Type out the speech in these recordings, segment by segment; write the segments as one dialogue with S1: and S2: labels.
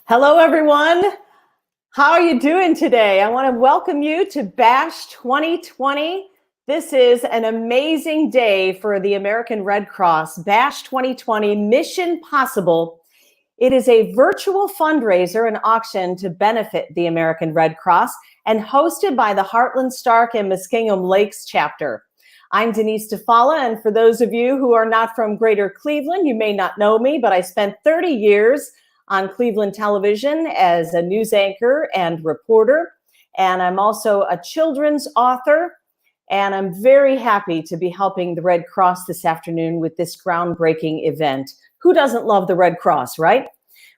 S1: Hello, everyone. How are you doing today? I want to welcome you to Bash 2020. This is an amazing day for the American Red Cross. Bash 2020 Mission Possible. It is a virtual fundraiser and auction to benefit the American Red Cross and hosted by the Heartland, Stark, and Muskingum Lakes chapter. I'm Denise Dufala, and for those of you who are not from Greater Cleveland, you may not know me, but I spent 30 years on Cleveland television as a news anchor and reporter. And I'm also a children's author. And I'm very happy to be helping the Red Cross this afternoon with this groundbreaking event. Who doesn't love the Red Cross, right?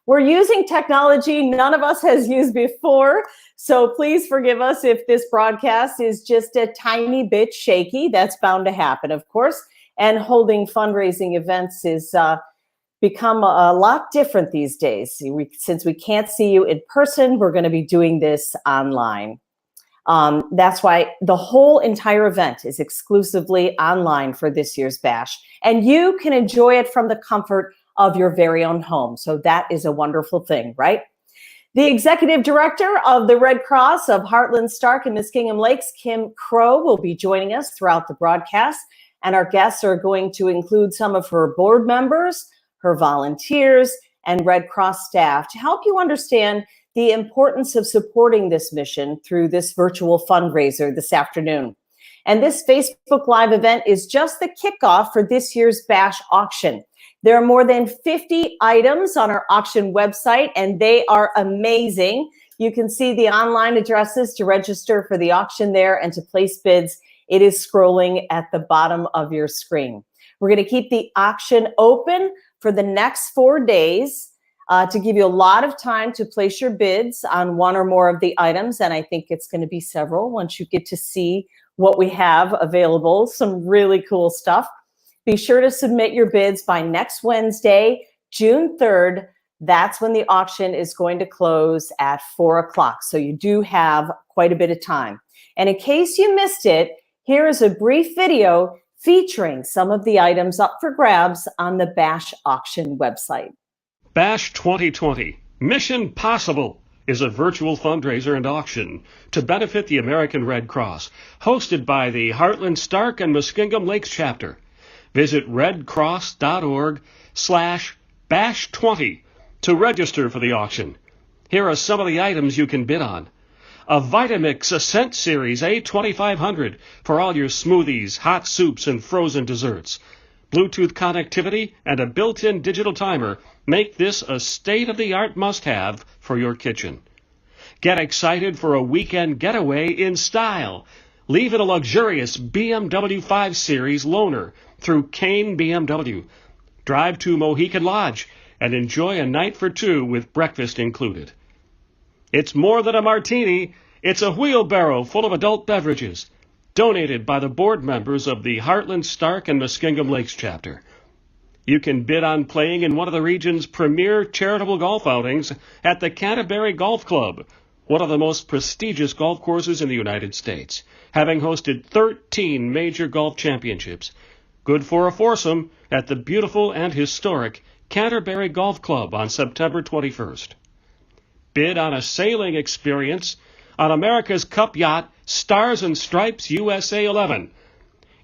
S1: We're using technology none of us has used before. So please forgive us if this broadcast is just a tiny bit shaky. That's bound to happen, of course. And holding fundraising events is become a lot different these days. Since we can't see you in person, we're going to be doing this online. That's why the whole entire event is exclusively online for this year's Bash. And you can enjoy it from the comfort of your very own home. So that is a wonderful thing, right? The executive director of the Red Cross of Heartland, Stark, and Muskingum Lakes, Kim Crow, will be joining us throughout the broadcast. And our guests are going to include some of her board members, her volunteers, and Red Cross staff to help you understand the importance of supporting this mission through this virtual fundraiser this afternoon. And this Facebook Live event is just the kickoff for this year's Bash auction. There are more than 50 items on our auction website, and they are amazing. You can see the online addresses to register for the auction there and to place bids. It is scrolling at the bottom of your screen. We're going to keep the auction open for the next 4 days to give you a lot of time to place your bids on one or more of the items. And I think it's going to be several once you get to see what we have available. Some really cool stuff. Be sure to submit your bids by next Wednesday, June 3rd. That's when the auction is going to close at 4 o'clock. So you do have quite a bit of time. And in case you missed it, here is a brief video featuring some of the items up for grabs on the Bash auction website.
S2: Bash 2020 Mission Possible is a virtual fundraiser and auction to benefit the American Red Cross, hosted by the Heartland, Stark, and Muskingum Lakes chapter. Visit redcross.org/bash20 to register for the auction. Here are some of the items you can bid on. A Vitamix Ascent Series A2500 for all your smoothies, hot soups, and frozen desserts. Bluetooth connectivity and a built-in digital timer make this a state-of-the-art must-have for your kitchen. Get excited for a weekend getaway in style. Leave in a luxurious BMW 5 Series loaner through Kane BMW. Drive to Mohican Lodge and enjoy a night for two with breakfast included. It's more than a martini. It's a wheelbarrow full of adult beverages, donated by the board members of the Heartland, Stark, and Muskingum Lakes chapter. You can bid on playing in one of the region's premier charitable golf outings at the Canterbury Golf Club, one of the most prestigious golf courses in the United States, having hosted 13 major golf championships. Good for a foursome at the beautiful and historic Canterbury Golf Club on September 21st. Bid on a sailing experience on America's Cup yacht Stars and Stripes USA 11.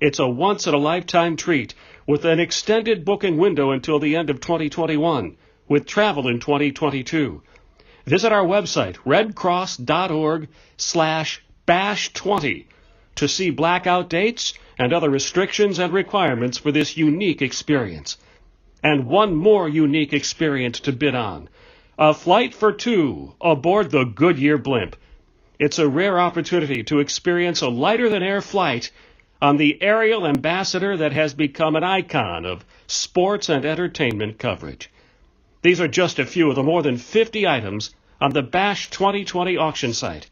S2: It's a once-in-a-lifetime treat with an extended booking window until the end of 2021, with travel in 2022. Visit our website, redcross.org/bash20, to see blackout dates and other restrictions and requirements for this unique experience. And one more unique experience to bid on. A flight for two aboard the Goodyear blimp. It's a rare opportunity to experience a lighter-than-air flight on the aerial ambassador that has become an icon of sports and entertainment coverage. These are just a few of the more than 50 items on the Bash 2020 auction site.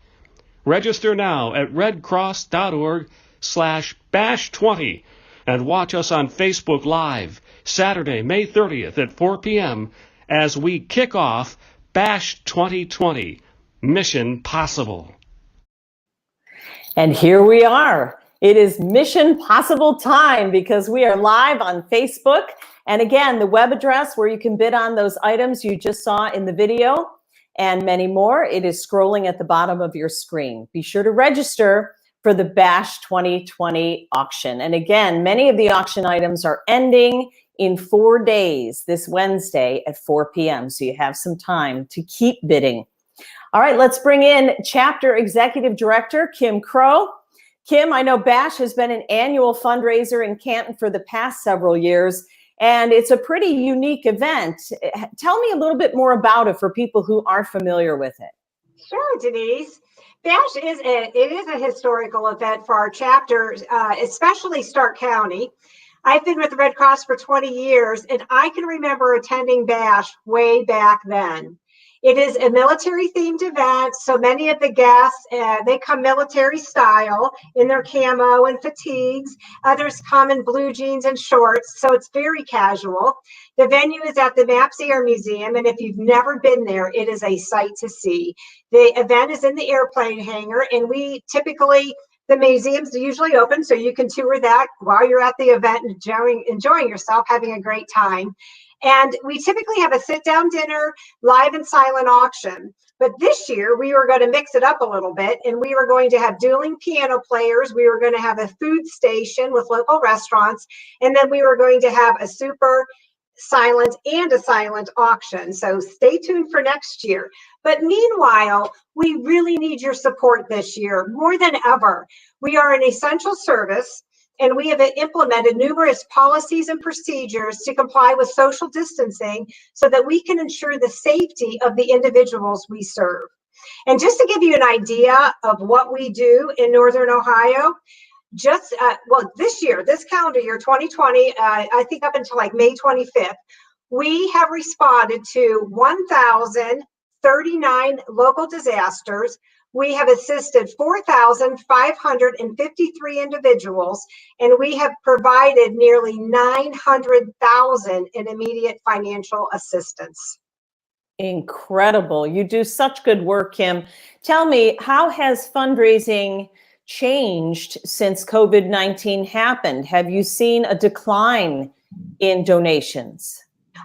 S2: Register now at redcross.org/bash20 and watch us on Facebook Live Saturday, May 30th at 4 p.m. as we kick off Bash 2020 Mission Possible.
S1: And here we are. It is Mission Possible time because we are live on Facebook. And again, the web address where you can bid on those items you just saw in the video and many more. It is scrolling at the bottom of your screen. Be sure to register for the Bash 2020 auction. And again, many of the auction items are ending in 4 days, this Wednesday at 4 p.m. So you have some time to keep bidding. All right, let's bring in Chapter Executive Director, Kim Crow. Kim, I know Bash has been an annual fundraiser in Canton for the past several years, and it's a pretty unique event. Tell me a little bit more about it for people who aren't familiar with it.
S3: Sure, Denise. Bash is a historical event for our chapters, especially Stark County. I've been with the Red Cross for 20 years, and I can remember attending Bash way back then. It is a military-themed event, so many of the guests, they come military style in their camo and fatigues. Others come in blue jeans and shorts, so it's very casual. The venue is at the Maps Air Museum, and if you've never been there, it is a sight to see. The event is in the airplane hangar, and the museum's usually open, so you can tour that while you're at the event, enjoying yourself, having a great time. And we typically have a sit-down dinner, live and silent auction. But this year, we were going to mix it up a little bit, and we were going to have dueling piano players. We were going to have a food station with local restaurants, and then we were going to have a super silent and a silent auction. So stay tuned for next year. But meanwhile, we really need your support this year more than ever. We are an essential service, and we have implemented numerous policies and procedures to comply with social distancing so that we can ensure the safety of the individuals we serve. And just to give you an idea of what we do in Northern Ohio, this calendar year, 2020, I think up until like May 25th, we have responded to 1,039 local disasters. We have assisted 4,553 individuals, and we have provided nearly 900,000 in immediate financial assistance.
S1: Incredible. You do such good work, Kim. Tell me, how has fundraising changed since COVID-19 happened? Have you seen a decline in donations?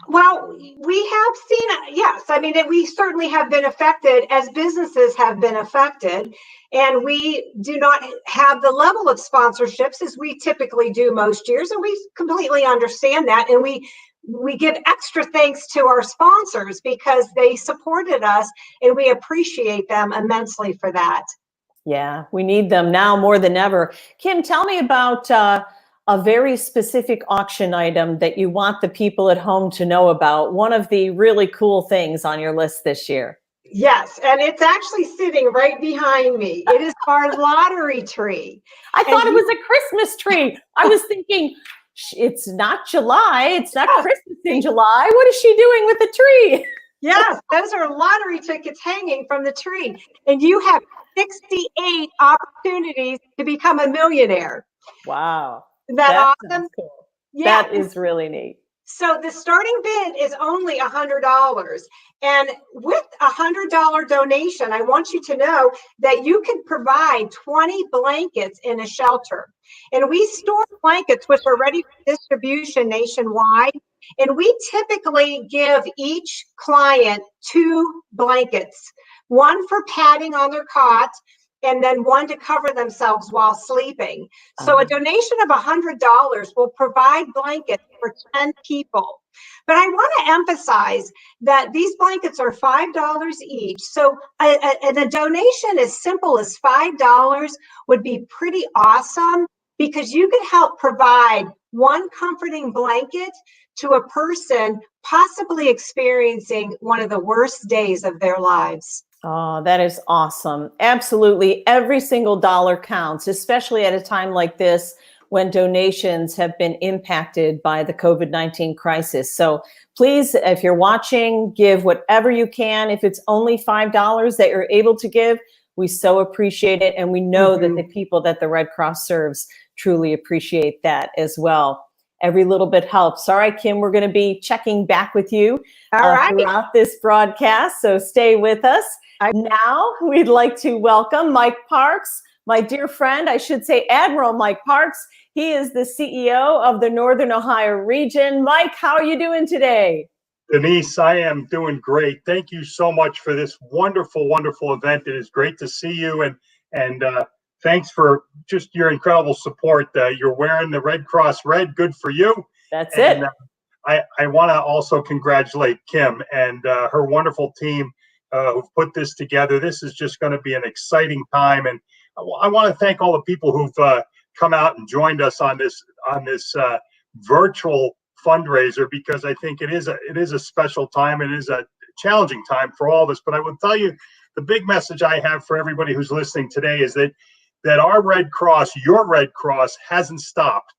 S3: Well, we have seen, yes. I mean, we certainly have been affected as businesses have been affected, and we do not have the level of sponsorships as we typically do most years, and we completely understand that, and we give extra thanks to our sponsors because they supported us, and we appreciate them immensely for that.
S1: Yeah, we need them now more than ever. Kim, tell me about a very specific auction item that you want the people at home to know about. One of the really cool things on your list this year.
S3: Yes, and it's actually sitting right behind me. It is our lottery tree.
S1: I thought it was a Christmas tree. I was thinking, it's not July. It's not Christmas in July. What is she doing with the tree?
S3: Yes, those are lottery tickets hanging from the tree. And you have 68 opportunities to become a millionaire.
S1: Wow.
S3: Is that awesome?
S1: Cool.
S3: Yeah.
S1: That is really neat.
S3: So the starting bid is only $100. And with a $100 donation, I want you to know that you can provide 20 blankets in a shelter. And we store blankets which are ready for distribution nationwide. And we typically give each client 2 blankets, one for padding on their cot, and then one to cover themselves while sleeping. So a donation of $100 will provide blankets for 10 people. But I want to emphasize that these blankets are $5 each. So a donation as simple as $5 would be pretty awesome, because you could help provide one comforting blanket to a person possibly experiencing one of the worst days of their lives.
S1: Oh, that is awesome. Absolutely. Every single dollar counts, especially at a time like this when donations have been impacted by the COVID-19 crisis. So please, if you're watching, give whatever you can. If it's only $5 that you're able to give, we so appreciate it. And we know that the people that the Red Cross serves truly appreciate that as well. Every little bit helps. All right, Kim, we're going to be checking back with you throughout this broadcast, so stay with us. Now, we'd like to welcome Mike Parks, my dear friend, I should say Admiral Mike Parks. He is the CEO of the Northern Ohio region. Mike, how are you doing today?
S4: Denise, I am doing great. Thank you so much for this wonderful, wonderful event. It is great to see you, and thanks for just your incredible support. You're wearing the Red Cross red. Good for you.
S1: That's
S4: And
S1: it.
S4: I want to also congratulate Kim and her wonderful team who've put this together. This is just going to be an exciting time, and I want to thank all the people who've come out and joined us on this virtual fundraiser, because I think it is a special time. It is a challenging time for all of us. But I will tell you, the big message I have for everybody who's listening today is that our Red Cross, your Red Cross, hasn't stopped.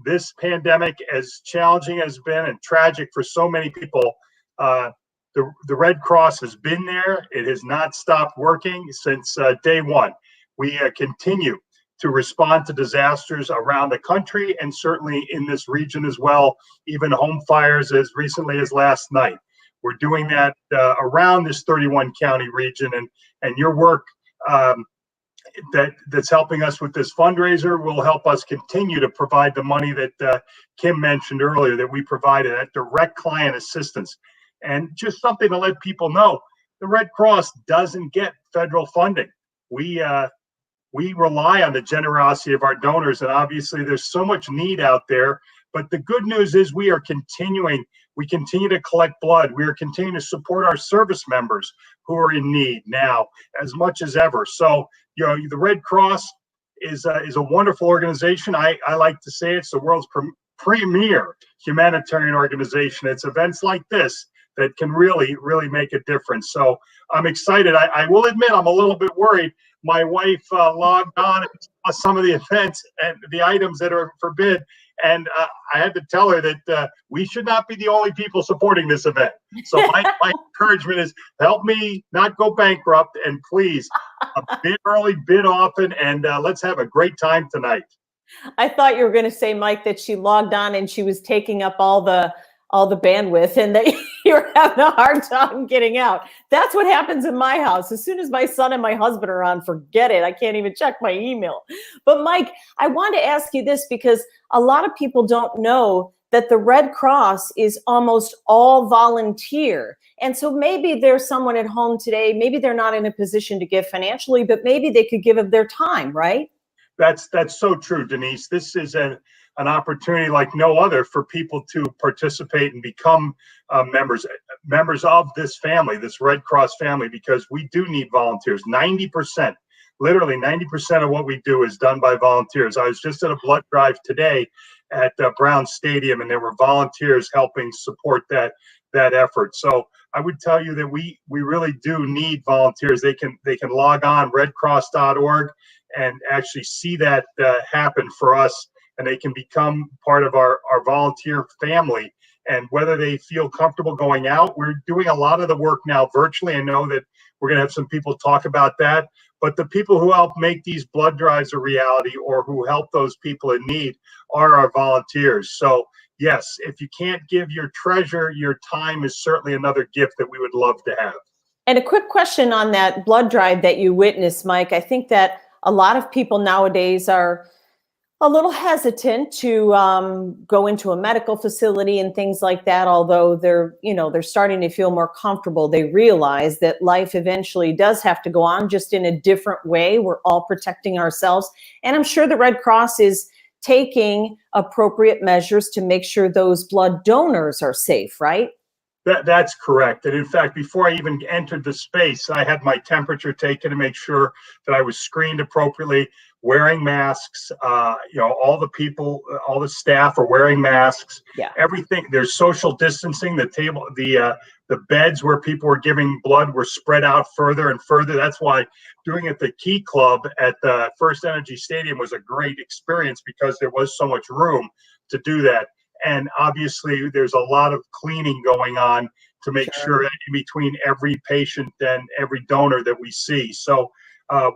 S4: This pandemic, as challenging as it's been and tragic for so many people, the Red Cross has been there. It has not stopped working since day one. We continue to respond to disasters around the country and certainly in this region as well, even home fires as recently as last night. We're doing that around this 31 county region, and your work that's helping us with this fundraiser will help us continue to provide the money that Kim mentioned earlier, that we provided, that direct client assistance. And just something to let people know, the Red Cross doesn't get federal funding. We rely on the generosity of our donors, and obviously there's so much need out there. But the good news is we continue to collect blood. We are continuing to support our service members who are in need now as much as ever. So, the Red Cross is a wonderful organization. I like to say it's the world's premier humanitarian organization. It's events like this that can really, really make a difference. So I'm excited. I will admit I'm a little bit worried. My wife logged on and saw some of the events and the items that are forbid. And I had to tell her that we should not be the only people supporting this event. So my encouragement is help me not go bankrupt, and please bid early, bid often, and let's have a great time tonight.
S1: I thought you were going to say, Mike, that she logged on and she was taking up all the bandwidth and that you're having a hard time getting out. That's what happens in my house. As soon as my son and my husband are on, forget it. I can't even check my email. But Mike, I want to ask you this, because a lot of people don't know that the Red Cross is almost all volunteer. And so maybe there's someone at home today, maybe they're not in a position to give financially, but maybe they could give of their time, right?
S4: That's so true, Denise. This is an opportunity like no other for people to participate and become members of this family, this Red Cross family, because we do need volunteers. 90%, literally 90% of what we do is done by volunteers. I was just at a blood drive today at Brown Stadium, and there were volunteers helping support that effort. So I would tell you that we really do need volunteers. They can log on redcross.org and actually see that happen for us, and they can become part of our volunteer family. And whether they feel comfortable going out, we're doing a lot of the work now virtually. I know that we're going to have some people talk about that, but the people who help make these blood drives a reality, or who help those people in need, are our volunteers. So yes, if you can't give your treasure, your time is certainly another gift that we would love to have.
S1: And a quick question on that blood drive that you witnessed, Mike. I think that a lot of people nowadays are a little hesitant to go into a medical facility and things like that. Although they're starting to feel more comfortable. They realize that life eventually does have to go on, just in a different way. We're all protecting ourselves. And I'm sure the Red Cross is taking appropriate measures to make sure those blood donors are safe, right?
S4: That's correct. And in fact, before I even entered the space, I had my temperature taken to make sure that I was screened appropriately, wearing masks. All the people, all the staff are wearing masks.
S1: Yeah.
S4: Everything. There's social distancing. The table, the beds where people were giving blood were spread out further and further. That's why doing it at the Key Club at the First Energy Stadium was a great experience, because there was so much room to do that. And obviously, there's a lot of cleaning going on to make sure in between every patient and every donor that we see. So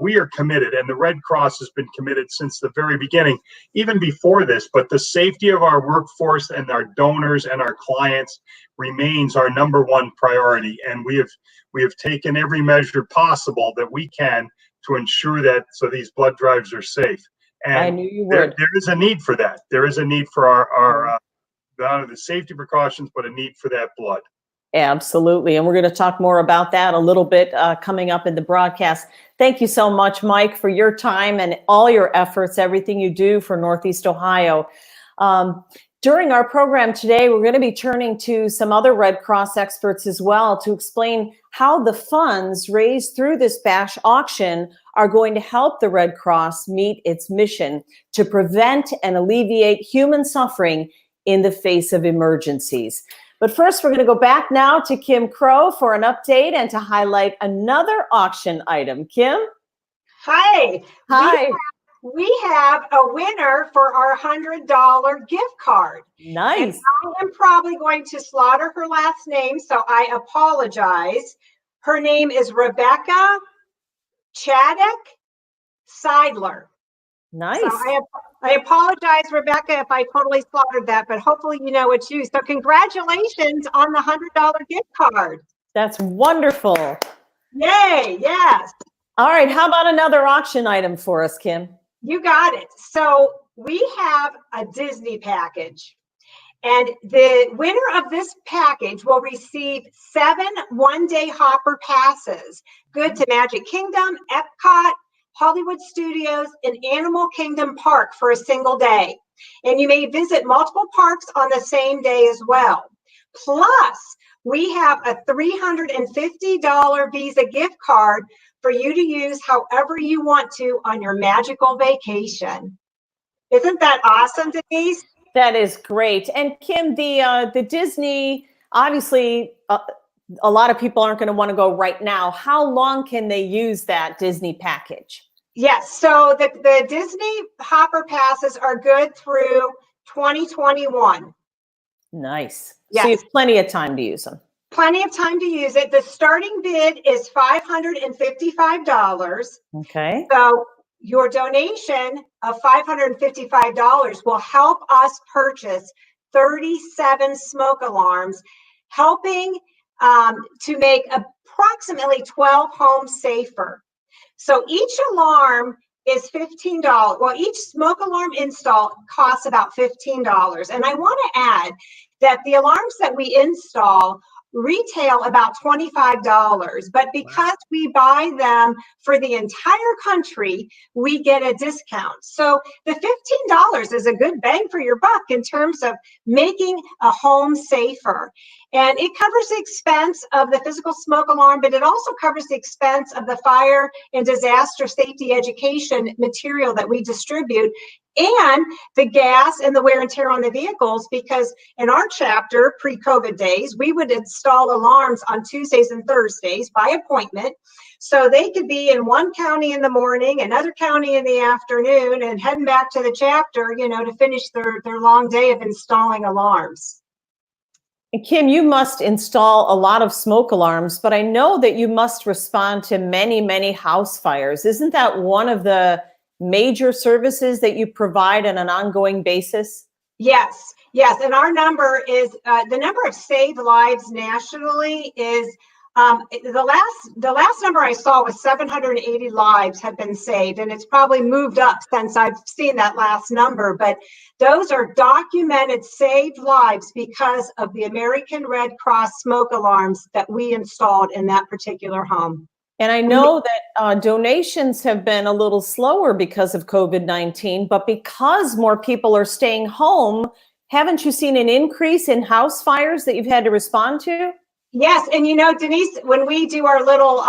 S4: we are committed, and the Red Cross has been committed since the very beginning, even before this. But the safety of our workforce and our donors and our clients remains our number one priority. And we have taken every measure possible that we can to ensure that these blood drives are safe. And
S1: I knew you would.
S4: There is a need for that. There is a need for our not only the safety precautions, but a need for that blood.
S1: Absolutely. And we're going to talk more about that a little bit coming up in the broadcast. Thank you so much, Mike, for your time and all your efforts, everything you do for Northeast Ohio. During our program today, we're going to be turning to some other Red Cross experts as well to explain how the funds raised through this BASH auction are going to help the Red Cross meet its mission to prevent and alleviate human suffering in the face of emergencies. But first, we're going to go back now to Kim Crow for an update and to highlight another auction item. Kim?
S3: Hi.
S1: Hi.
S3: We have a winner for our $100 gift card.
S1: Nice.
S3: And I am probably going to slaughter her last name, so I apologize. Her name is Rebecca Chaddock Seidler.
S1: Nice.
S3: So I apologize, Rebecca, if I totally slaughtered that, but hopefully you know it's you. So congratulations on the $100 gift card.
S1: That's wonderful.
S3: Yay, yes.
S1: All right, how about another auction item for us, Kim?
S3: You got it. So we have a Disney package, and the winner of this package will receive 7 one-day hopper passes, good to Magic Kingdom, Epcot, Hollywood Studios, and Animal Kingdom Park for a single day. And you may visit multiple parks on the same day as well. Plus, we have a $350 Visa gift card for you to use however you want to on your magical vacation. Isn't that awesome, Denise?
S1: That is great. And Kim, the Disney, obviously, a lot of people aren't going to want to go right now. How long can they use that Disney package?
S3: Yes, so the Disney Hopper passes are good through 2021.
S1: Nice.
S3: Yes.
S1: So you have plenty of time to use them.
S3: Plenty of time to use it. The starting bid is $555.
S1: Okay.
S3: So your donation of $555 will help us purchase 37 smoke alarms, helping to make approximately 12 homes safer. So each alarm is $15. Well, each smoke alarm install costs about $15. And I want to add that the alarms that we install retail about $25, but because we buy them for the entire country, we get a discount. So the $15 is a good bang for your buck in terms of making a home safer. And it covers the expense of the physical smoke alarm, but it also covers the expense of the fire and disaster safety education material that we distribute, and the gas and the wear and tear on the vehicles, because in our chapter, pre-COVID days, we would install alarms on Tuesdays and Thursdays by appointment. So they could be in one county in the morning, another county in the afternoon, and heading back to the chapter, to finish their long day of installing alarms.
S1: And Kim, you must install a lot of smoke alarms, but I know that you must respond to many, many house fires. Isn't that one of the major services that you provide on an ongoing basis?
S3: Yes. And our number is, the number of saved lives nationally is, the last number I saw was 780 lives have been saved, and it's probably moved up since I've seen that last number, but those are documented saved lives because of the American Red Cross smoke alarms that we installed in that particular home.
S1: And I know that donations have been a little slower because of COVID-19, but because more people are staying home, haven't you seen an increase in house fires that you've had to respond to?
S3: Yes, and Denise, when we do our little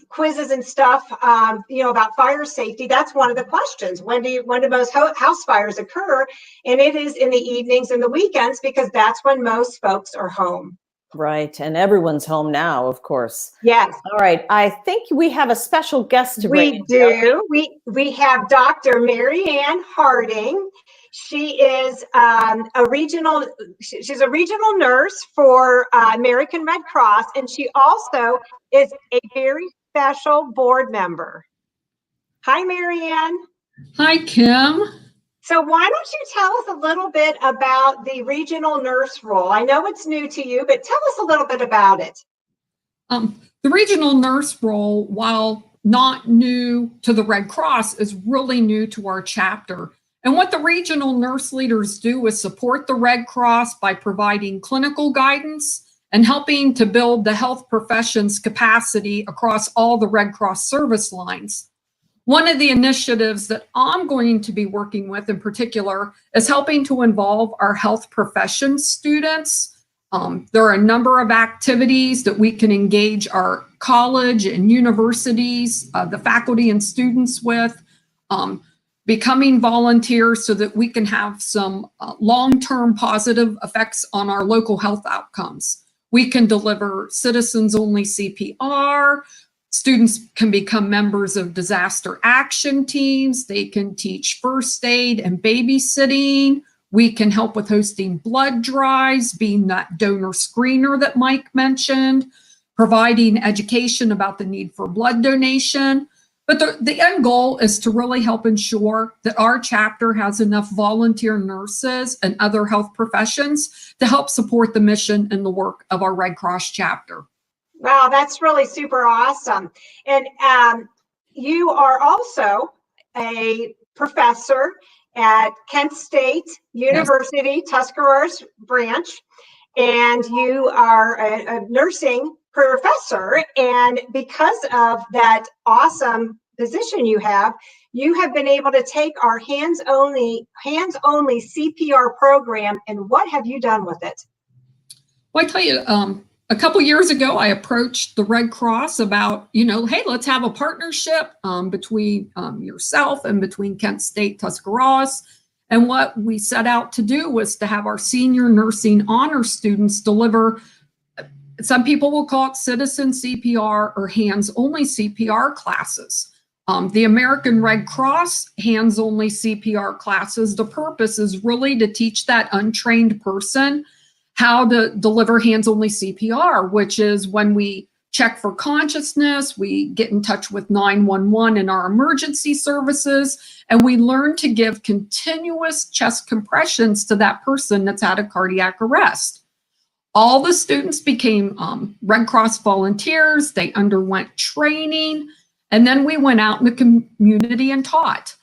S3: quizzes and stuff, about fire safety, that's one of the questions. When do most house fires occur? And it is in the evenings and the weekends, because that's when most folks are home.
S1: Right, and everyone's home now, of course.
S3: Yes.
S1: All right, I think we have a special guest to bring.
S3: We do. We have Dr. Mary Ann Harding. She is she's a regional nurse for American Red Cross, and she also is a very special board member. Hi, Mary Ann.
S5: Hi, Kim.
S3: So why don't you tell us a little bit about the regional nurse role? I know it's new to you, but tell us a little bit about it.
S5: The regional nurse role, while not new to the Red Cross, is really new to our chapter. And what the regional nurse leaders do is support the Red Cross by providing clinical guidance and helping to build the health profession's capacity across all the Red Cross service lines. One of the initiatives that I'm going to be working with in particular is helping to involve our health profession students. There are a number of activities that we can engage our college and universities, the faculty and students with, becoming volunteers so that we can have some long-term positive effects on our local health outcomes. We can deliver citizens-only CPR. Students can become members of disaster action teams. They can teach first aid and babysitting. We can help with hosting blood drives, being that donor screener that Mike mentioned, providing education about the need for blood donation. But the end goal is to really help ensure that our chapter has enough volunteer nurses and other health professions to help support the mission and the work of our Red Cross chapter.
S3: Wow, that's really super awesome. And you are also a professor at Kent State University, yes. Tuscarawas branch, and you are a nursing professor. And because of that awesome position you have been able to take our hands-only CPR program. And what have you done with it?
S5: Well, I tell you, a couple years ago, I approached the Red Cross about, hey, let's have a partnership between yourself and between Kent State, Tuscarawas. And what we set out to do was to have our senior nursing honor students deliver, some people will call it citizen CPR or hands-only CPR classes. The American Red Cross hands-only CPR classes, the purpose is really to teach that untrained person how to deliver hands-only CPR, which is when we check for consciousness, we get in touch with 911 and our emergency services, and we learn to give continuous chest compressions to that person that's had a cardiac arrest. All the students became Red Cross volunteers, they underwent training, and then we went out in the community and taught.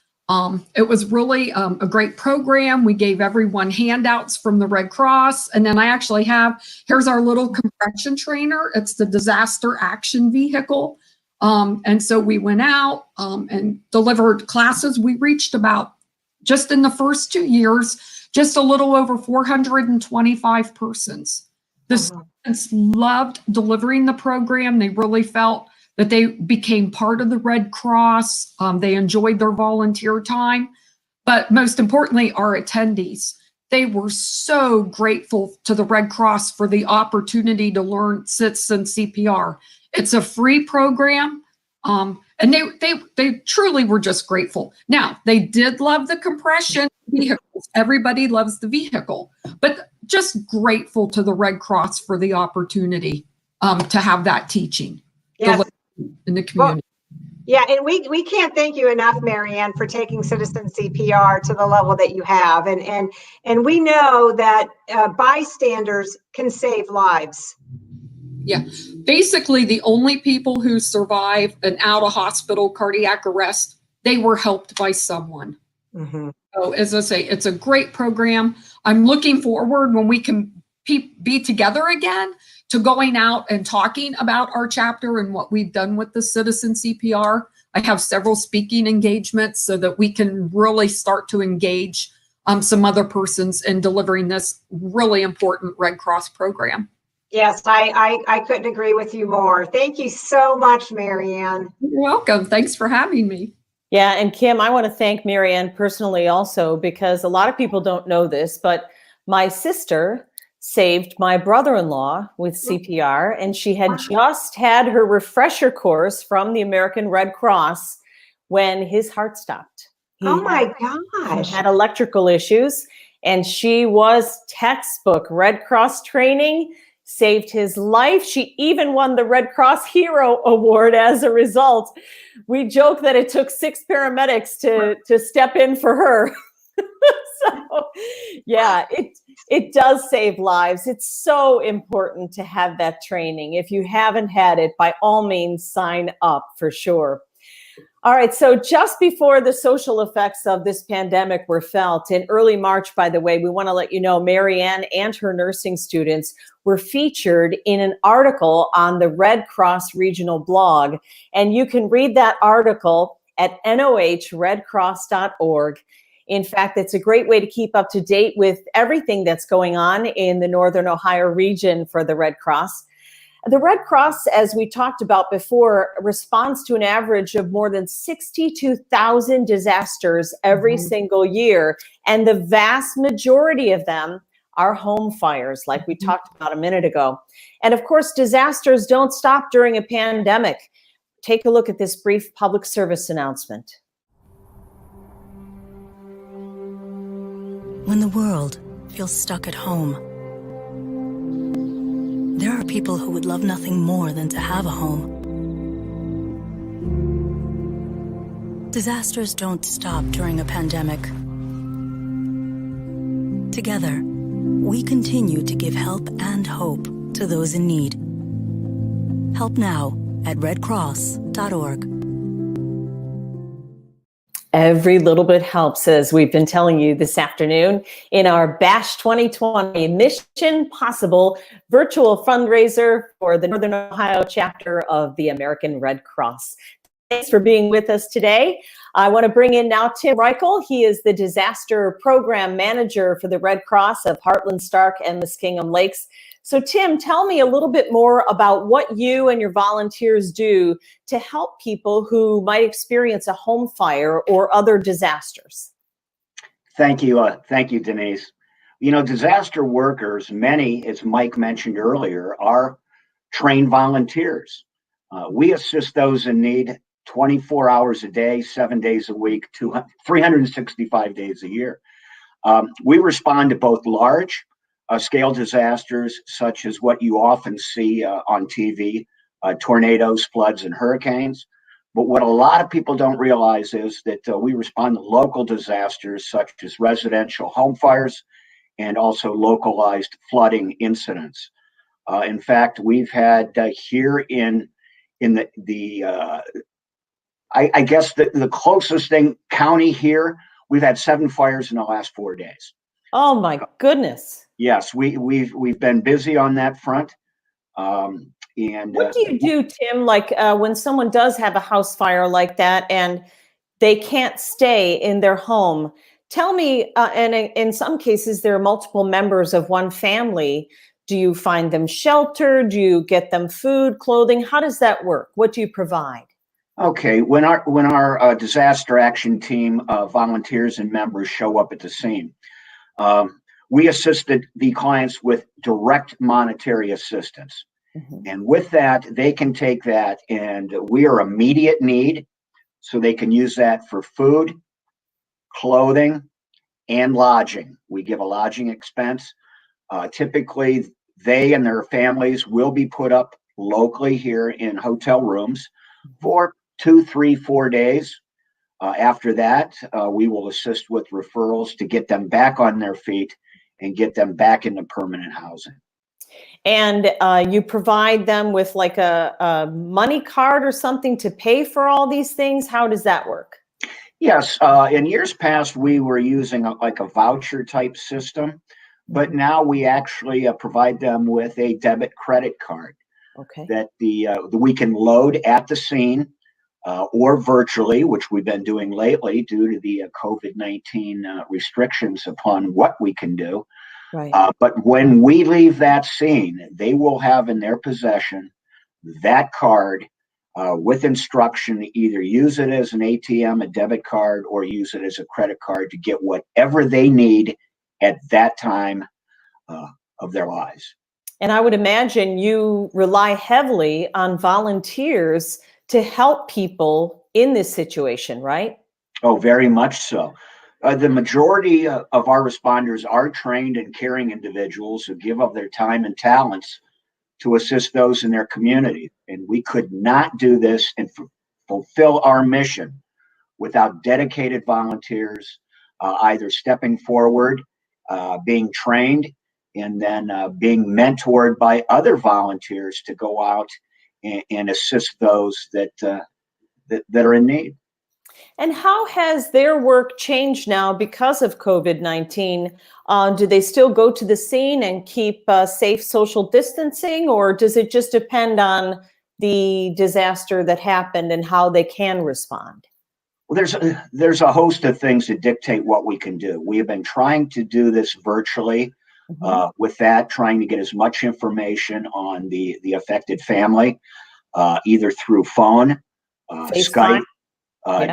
S5: It was really a great program. We gave everyone handouts from the Red Cross. And then I actually here's our little compression trainer. It's the disaster action vehicle. And so we went out and delivered classes. We reached about, just in the first 2 years, just a little over 425 persons. The students loved delivering the program. They really felt that they became part of the Red Cross. They enjoyed their volunteer time. But most importantly, our attendees, they were so grateful to the Red Cross for the opportunity to learn citizen CPR. It's a free program, and they truly were just grateful. Now, they did love the compression vehicles. Everybody loves the vehicle, but just grateful to the Red Cross for the opportunity to have that teaching.
S3: Yes.
S5: In the community.
S3: Well, yeah, and we can't thank you enough, Marianne, for taking citizen CPR to the level that you have. And we know that bystanders can save lives.
S5: Yeah, basically the only people who survive an out-of-hospital cardiac arrest, they were helped by someone. Mm-hmm. So as I say, it's a great program. I'm looking forward when we can be together again to going out and talking about our chapter and what we've done with the citizen CPR. I have several speaking engagements so that we can really start to engage some other persons in delivering this really important Red Cross program.
S3: Yes, I couldn't agree with you more. Thank you so much, Marianne.
S5: You're welcome. Thanks for having me.
S1: Yeah, and Kim, I want to thank Marianne personally also, because a lot of people don't know this, but my sister saved my brother-in-law with CPR, and she had just had her refresher course from the American Red Cross when his heart stopped.
S3: Oh my gosh.
S1: He had electrical issues, and she was textbook Red Cross training, saved his life. She even won the Red Cross Hero Award as a result. We joke that it took 6 paramedics to step in for her. So yeah, it does save lives. It's so important to have that training. If you haven't had it, by all means, sign up for sure. All right, so just before the social effects of this pandemic were felt in early March, by the way, we want to let you know Marianne and her nursing students were featured in an article on the Red Cross regional blog. And you can read that article at nohredcross.org. In fact, it's a great way to keep up to date with everything that's going on in the Northern Ohio region for the Red Cross. The Red Cross, as we talked about before, responds to an average of more than 62,000 disasters every single year. And the vast majority of them are home fires, like we talked about a minute ago. And of course, disasters don't stop during a pandemic. Take a look at this brief public service announcement.
S6: When the world feels stuck at home, there are people who would love nothing more than to have a home. Disasters don't stop during a pandemic. Together, we continue to give help and hope to those in need. Help now at redcross.org.
S1: Every little bit helps, as we've been telling you this afternoon in our Bash 2020 Mission Possible virtual fundraiser for the Northern Ohio chapter of the American Red Cross. Thanks for being with us today. I want to bring in now Tim Reichel. He is the Disaster Program Manager for the Red Cross of Heartland, Stark, and Muskingum Lakes. So Tim, tell me a little bit more about what you and your volunteers do to help people who might experience a home fire or other disasters.
S7: Thank you, Denise. You know, disaster workers, many, as Mike mentioned earlier, are trained volunteers. We assist those in need 24 hours a day, 7 days a week, 365 days a year. We respond to both large scale disasters, such as what you often see on TV, tornadoes, floods, and hurricanes. But what a lot of people don't realize is that we respond to local disasters, such as residential home fires and also localized flooding incidents. In fact, we've had here in I guess the closest thing county here, we've had 7 fires in the last 4 days.
S1: Oh my goodness.
S7: Yes, we've been busy on that front. And
S1: what do you do, Tim, like when someone does have a house fire like that and they can't stay in their home? Tell me, and in some cases, there are multiple members of one family. Do you find them shelter? Do you get them food, clothing? How does that work? What do you provide?
S7: Okay, when our disaster action team volunteers and members show up at the scene, we assisted the clients with direct monetary assistance. Mm-hmm. And with that, they can take that, and we are immediate need, so they can use that for food, clothing, and lodging. We give a lodging expense. Typically, they and their families will be put up locally here in hotel rooms for 2, 3, 4 days. After that, we will assist with referrals to get them back on their feet and get them back into permanent housing.
S1: And you provide them with like a money card or something to pay for all these things? How does that work? Yes.
S7: In years past, we were using like a voucher type system, but now we actually provide them with a debit credit card. Okay. That we can load at the scene or virtually, which we've been doing lately due to the COVID-19 restrictions upon what we can do. Right. But when we leave that scene, they will have in their possession that card with instruction to either use it as an ATM, a debit card, or use it as a credit card to get whatever they need at that time of their lives.
S1: And I would imagine you rely heavily on volunteers to help people in this situation, right?
S7: Oh, very much so. The majority of our responders are trained and caring individuals who give of their time and talents to assist those in their community. And we could not do this and fulfill our mission without dedicated volunteers, either stepping forward, being trained, and then being mentored by other volunteers to go out and assist those that are in need.
S1: And how has their work changed now because of COVID-19? Do they still go to the scene and keep safe social distancing, or does it just depend on the disaster that happened and how they can respond?
S7: Well, there's a host of things that dictate what we can do. We have been trying to do this virtually. With that, trying to get as much information on the affected family, either through phone, Skype,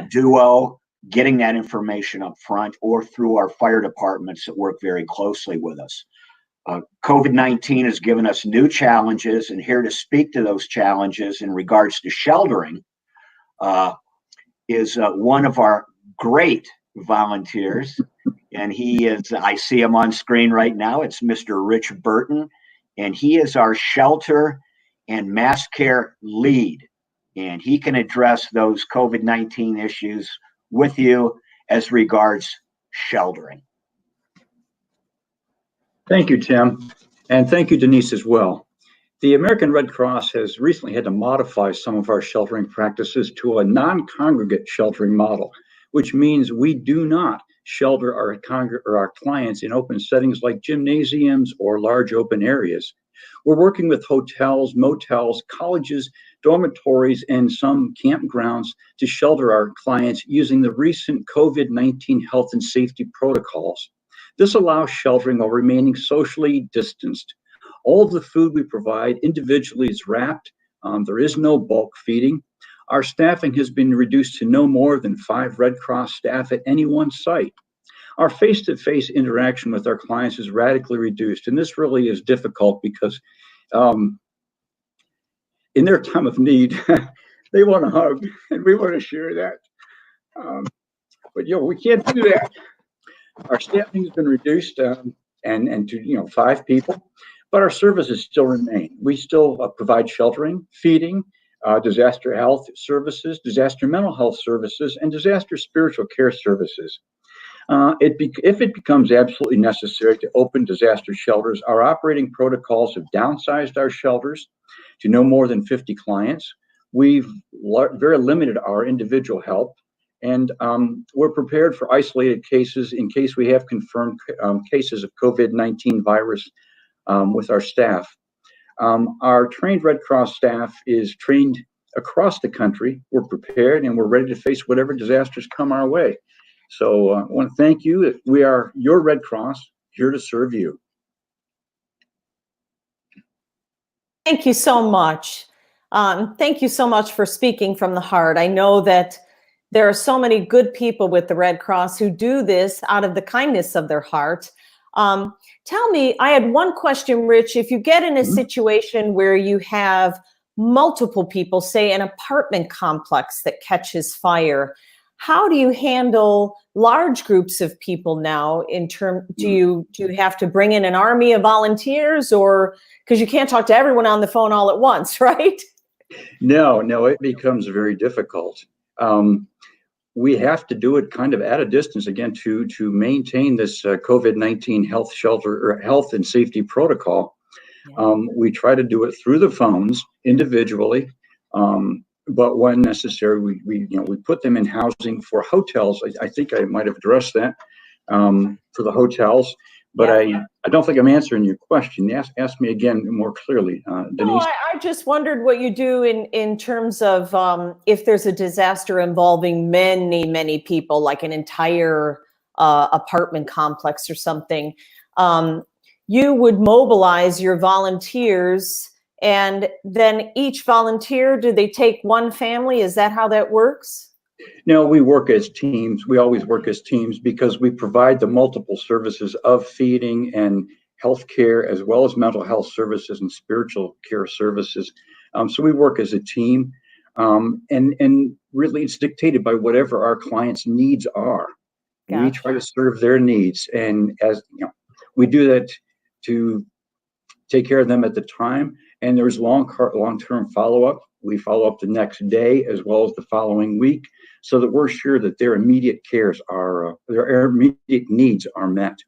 S7: Duo, getting that information up front, or through our fire departments that work very closely with us. COVID-19 has given us new challenges, and here to speak to those challenges in regards to sheltering is one of our great volunteers. And he is, I see him on screen right now. It's Mr. Rich Burton, and he is our shelter and mass care lead. And he can address those COVID-19 issues with you as regards sheltering.
S8: Thank you, Tim. And thank you, Denise, as well. The American Red Cross has recently had to modify some of our sheltering practices to a non-congregate sheltering model, which means we do not shelter our clients in open settings like gymnasiums or large open areas. We're working with hotels, motels, colleges, dormitories, and some campgrounds to shelter our clients using the recent COVID-19 health and safety protocols. This allows sheltering while remaining socially distanced. All of the food we provide individually is wrapped. There is no bulk feeding. Our staffing has been reduced to no more than 5 Red Cross staff at any one site. Our face-to-face interaction with our clients is radically reduced, and this really is difficult because in their time of need, they want to hug, and we want to share that. But we can't do that. Our staffing has been reduced and to 5 people, but our services still remain. We still provide sheltering, feeding, disaster health services, disaster mental health services, and disaster spiritual care services. If it becomes absolutely necessary to open disaster shelters, our operating protocols have downsized our shelters to no more than 50 clients. We've very limited our individual help, and we're prepared for isolated cases in case we have confirmed cases of COVID-19 virus with our staff. Our trained Red Cross staff is trained across the country. We're prepared and we're ready to face whatever disasters come our way. So I want to thank you. We are your Red Cross, here to serve you.
S1: Thank you so much. Thank you so much for speaking from the heart. I know that there are so many good people with the Red Cross who do this out of the kindness of their heart. Tell me, I had one question, Rich. If you get in a situation where you have multiple people, say an apartment complex that catches fire, how do you handle large groups of people now? Do you have to bring in an army of volunteers, or because you can't talk to everyone on the phone all at once, right?
S8: No, it becomes very difficult. We have to do it kind of at a distance again to maintain this COVID-19 health shelter or health and safety protocol. Yeah. We try to do it through the phones individually, but when necessary, we put them in housing for hotels. I think I might have addressed that for the hotels, but yeah. I don't think I'm answering your question. Ask me again more clearly, Denise.
S1: No, I just wondered what you do in terms of if there's a disaster involving many people, like an entire apartment complex or something. You would mobilize your volunteers, and then each volunteer, do they take one family? Is that how that works?
S8: No, we work as teams. We always work as teams because we provide the multiple services of feeding and healthcare, as well as mental health services and spiritual care services. So we work as a team, and really it's dictated by whatever our clients' needs are. Gotcha. We try to serve their needs, and as we do that to take care of them at the time. And there's long-term follow-up. We follow up the next day as well as the following week, so that we're sure that their immediate their immediate needs are met.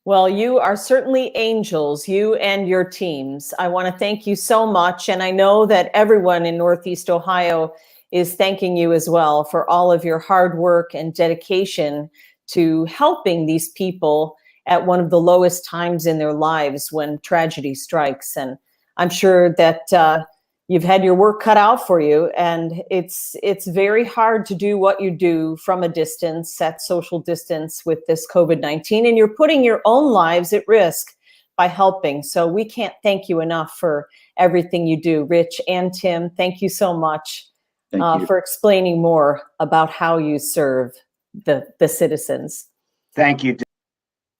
S1: Well, you are certainly angels, you and your teams. I want to thank you so much. And I know that everyone in Northeast Ohio is thanking you as well for all of your hard work and dedication to helping these people at one of the lowest times in their lives when tragedy strikes. And I'm sure that you've had your work cut out for you, and it's very hard to do what you do from a distance, at social distance with this COVID-19, and you're putting your own lives at risk by helping. So we can't thank you enough for everything you do. Rich and Tim, thank you so much for explaining more about how you serve the citizens.
S7: Thank you.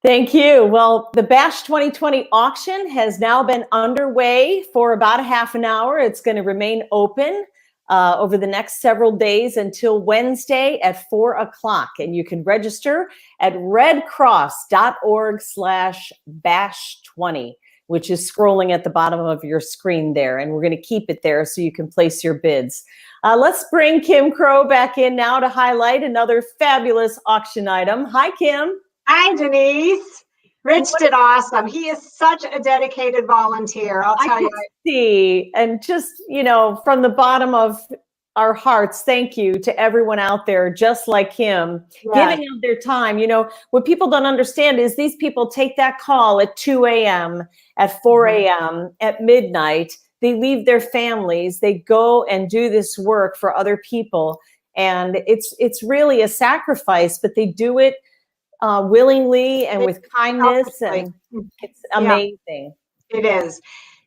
S1: Thank you. Well, the Bash 2020 auction has now been underway for about a half an hour. It's going to remain open over the next several days until Wednesday at 4 o'clock. And you can register at redcross.org/bash20, which is scrolling at the bottom of your screen there. And we're going to keep it there so you can place your bids. Let's bring Kim Crow back in now to highlight another fabulous auction item. Hi, Kim.
S3: Hi, Denise. Rich did awesome. He is such a dedicated volunteer. I'll tell you.
S1: See, and just, from the bottom of our hearts, thank you to everyone out there, just like him, giving up their time. What people don't understand is these people take that call at 2 a.m., at 4 a.m., at midnight. They leave their families. They go and do this work for other people. And it's really a sacrifice, but they do it willingly and with kindness, and it's amazing.
S3: It is.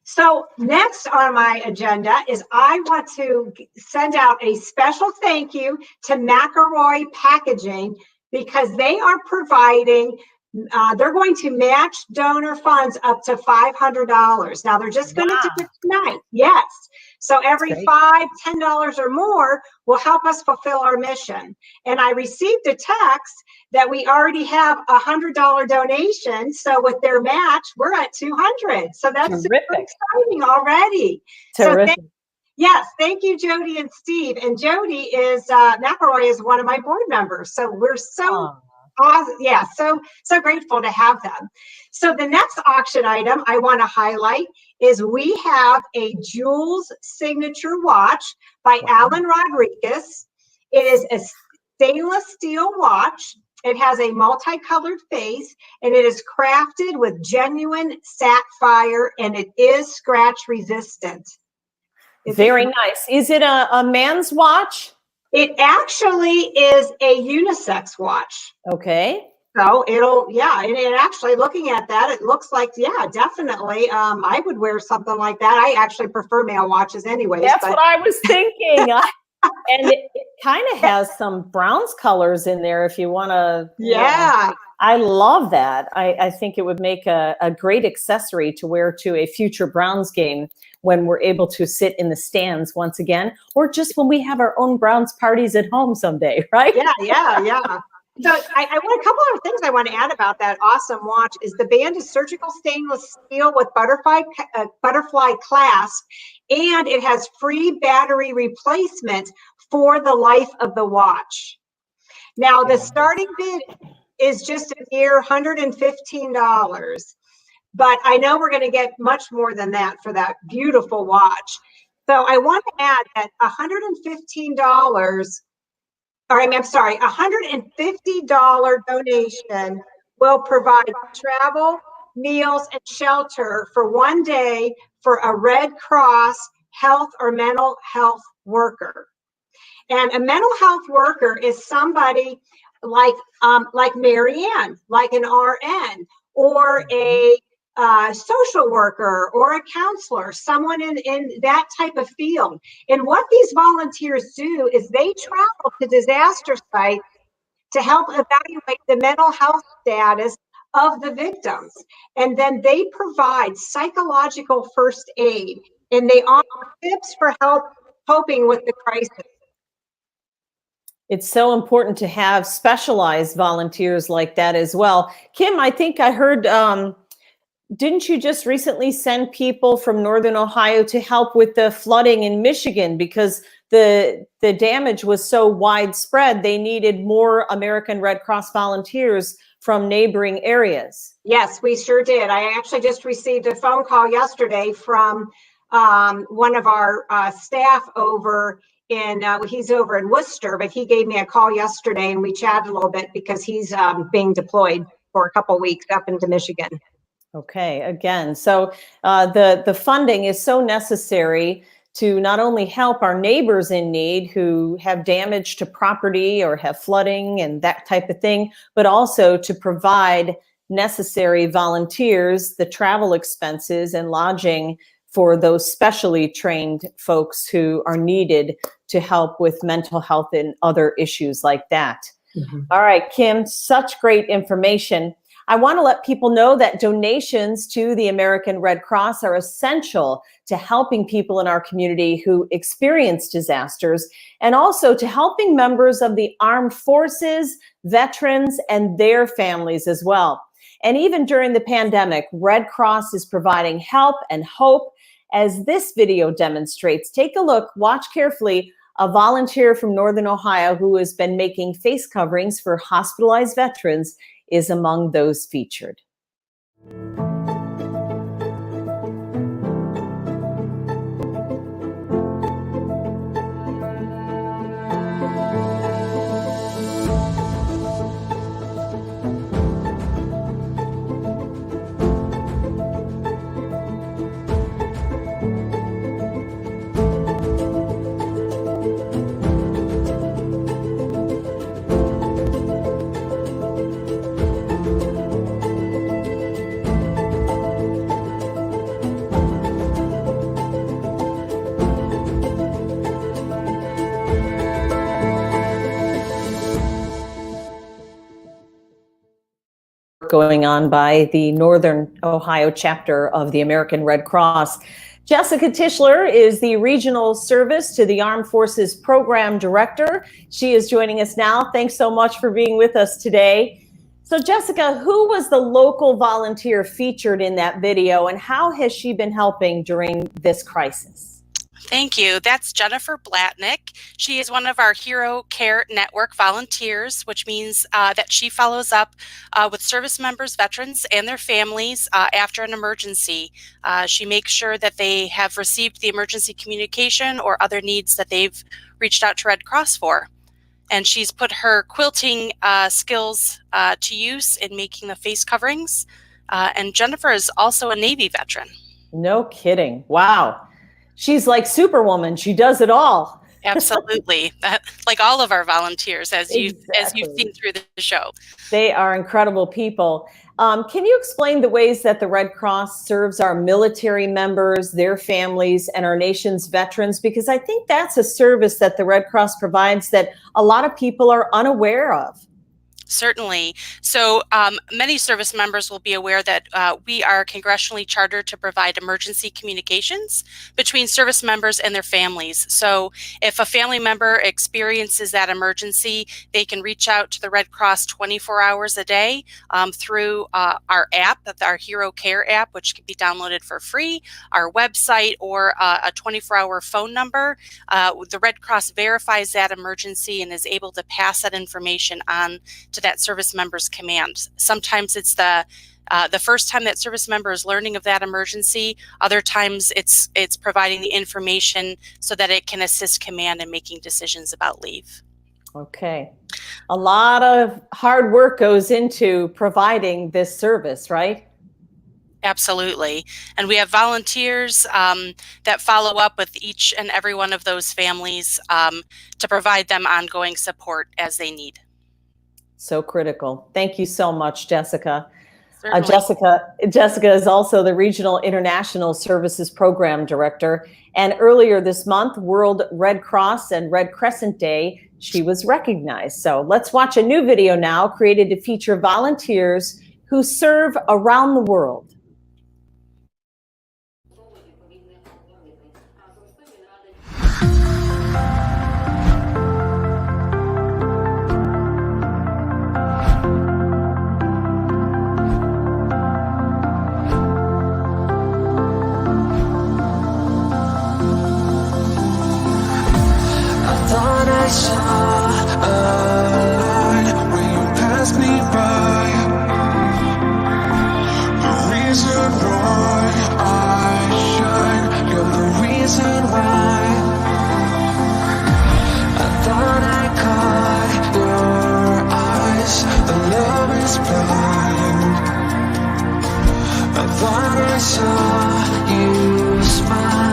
S3: So next on my agenda is I want to send out a special thank you to McElroy Packaging, because they are providing, they're going to match donor funds up to $500. Now they're just going to do it tonight. Yes. So every $5, $10 or more will help us fulfill our mission. And I received a text that we already have a $100 donation. So with their match, we're at $200. So that's super exciting already.
S1: Terrific.
S3: So thank you, Jody and Steve. And Jody McElroy is one of my board members. So we're so awesome. Yeah, so grateful to have them. So the next auction item I want to highlight is we have a Jules signature watch by Alan Rodriguez. It is a stainless steel watch. It has a multicolored face, and it is crafted with genuine sapphire, and it is scratch resistant.
S1: Very nice. Is it a man's watch?
S3: It actually is a unisex watch.
S1: Okay.
S3: So and it actually, looking at that, it looks like, definitely. I would wear something like that. I actually prefer male watches anyways.
S1: That's what I was thinking. And it kind of has some Browns colors in there if you want to.
S3: Yeah.
S1: I love that. I think it would make a great accessory to wear to a future Browns game when we're able to sit in the stands once again, or just when we have our own Browns parties at home someday, right?
S3: Yeah. So I want a couple of things I want to add about that awesome watch. Is the band is surgical stainless steel with butterfly clasp, and it has free battery replacement for the life of the watch. Now the starting bid is just a mere $115, but I know we're going to get much more than that for that beautiful watch. So I want to add that $150 donation will provide travel, meals, and shelter for one day for a Red Cross health or mental health worker. And a mental health worker is somebody like Marianne, like an RN, or a social worker or a counselor, someone in that type of field. And what these volunteers do is they travel to disaster sites to help evaluate the mental health status of the victims. And then they provide psychological first aid, and they offer tips for coping with the crisis.
S1: It's so important to have specialized volunteers like that as well. Kim, I think I heard, didn't you just recently send people from Northern Ohio to help with the flooding in Michigan because the damage was so widespread? They needed more American Red Cross volunteers from neighboring areas.
S3: Yes, we sure did. I actually just received a phone call yesterday from one of our staff over in he's over in Worcester, but he gave me a call yesterday and we chatted a little bit because he's being deployed for a couple weeks up into Michigan.
S1: Okay, again, so the funding is so necessary to not only help our neighbors in need who have damage to property or have flooding and that type of thing, but also to provide necessary volunteers, the travel expenses and lodging for those specially trained folks who are needed to help with mental health and other issues like that.
S3: Mm-hmm.
S1: All right, Kim, such great information. I want to let people know that donations to the American Red Cross are essential to helping people in our community who experience disasters and also to helping members of the armed forces, veterans, and their families as well. And even during the pandemic, Red Cross is providing help and hope, as this video demonstrates. Take a look, watch carefully. A volunteer from Northern Ohio who has been making face coverings for hospitalized veterans is among those featured. Going on by the Northern Ohio chapter of the American Red Cross. Jessica Tischler is the Regional Service to the Armed Forces Program Director. She is joining us now. Thanks so much for being with us today. So Jessica, who was the local volunteer featured in that video and how has she been helping during this crisis?
S9: Thank you. That's Jennifer Blatnick. She is one of our Hero Care Network volunteers, which means that she follows up with service members, veterans, and their families after an emergency. She makes sure that they have received the emergency communication or other needs that they've reached out to Red Cross for. And she's put her quilting skills to use in making the face coverings. And Jennifer is also a Navy veteran.
S1: No kidding. Wow. She's like Superwoman. She does it all.
S9: Absolutely. Like all of our volunteers, as you've seen through the show.
S1: They are incredible people. Can you explain the ways that the Red Cross serves our military members, their families, and our nation's veterans? Because I think that's a service that the Red Cross provides that a lot of people are unaware of.
S9: Certainly. So many service members will be aware that we are congressionally chartered to provide emergency communications between service members and their families. So if a family member experiences that emergency, they can reach out to the Red Cross 24 hours a day through our app, our Hero Care app, which can be downloaded for free, our website, or a 24-hour phone number. The Red Cross verifies that emergency and is able to pass that information on to that service member's command. Sometimes it's the first time that service member is learning of that emergency. Other times it's providing the information so that it can assist command in making decisions about leave.
S1: Okay. A lot of hard work goes into providing this service, right?
S9: Absolutely. And we have volunteers that follow up with each and every one of those families to provide them ongoing support as they need.
S1: So critical. Thank you so much, Jessica.
S9: Certainly.
S1: Jessica is also the Regional International Services Program Director. And earlier this month, World Red Cross and Red Crescent Day, she was recognized. So let's watch a new video now created to feature volunteers who serve around the world.
S10: I saw a light when you passed me by. The is blind. I thought I saw you smile.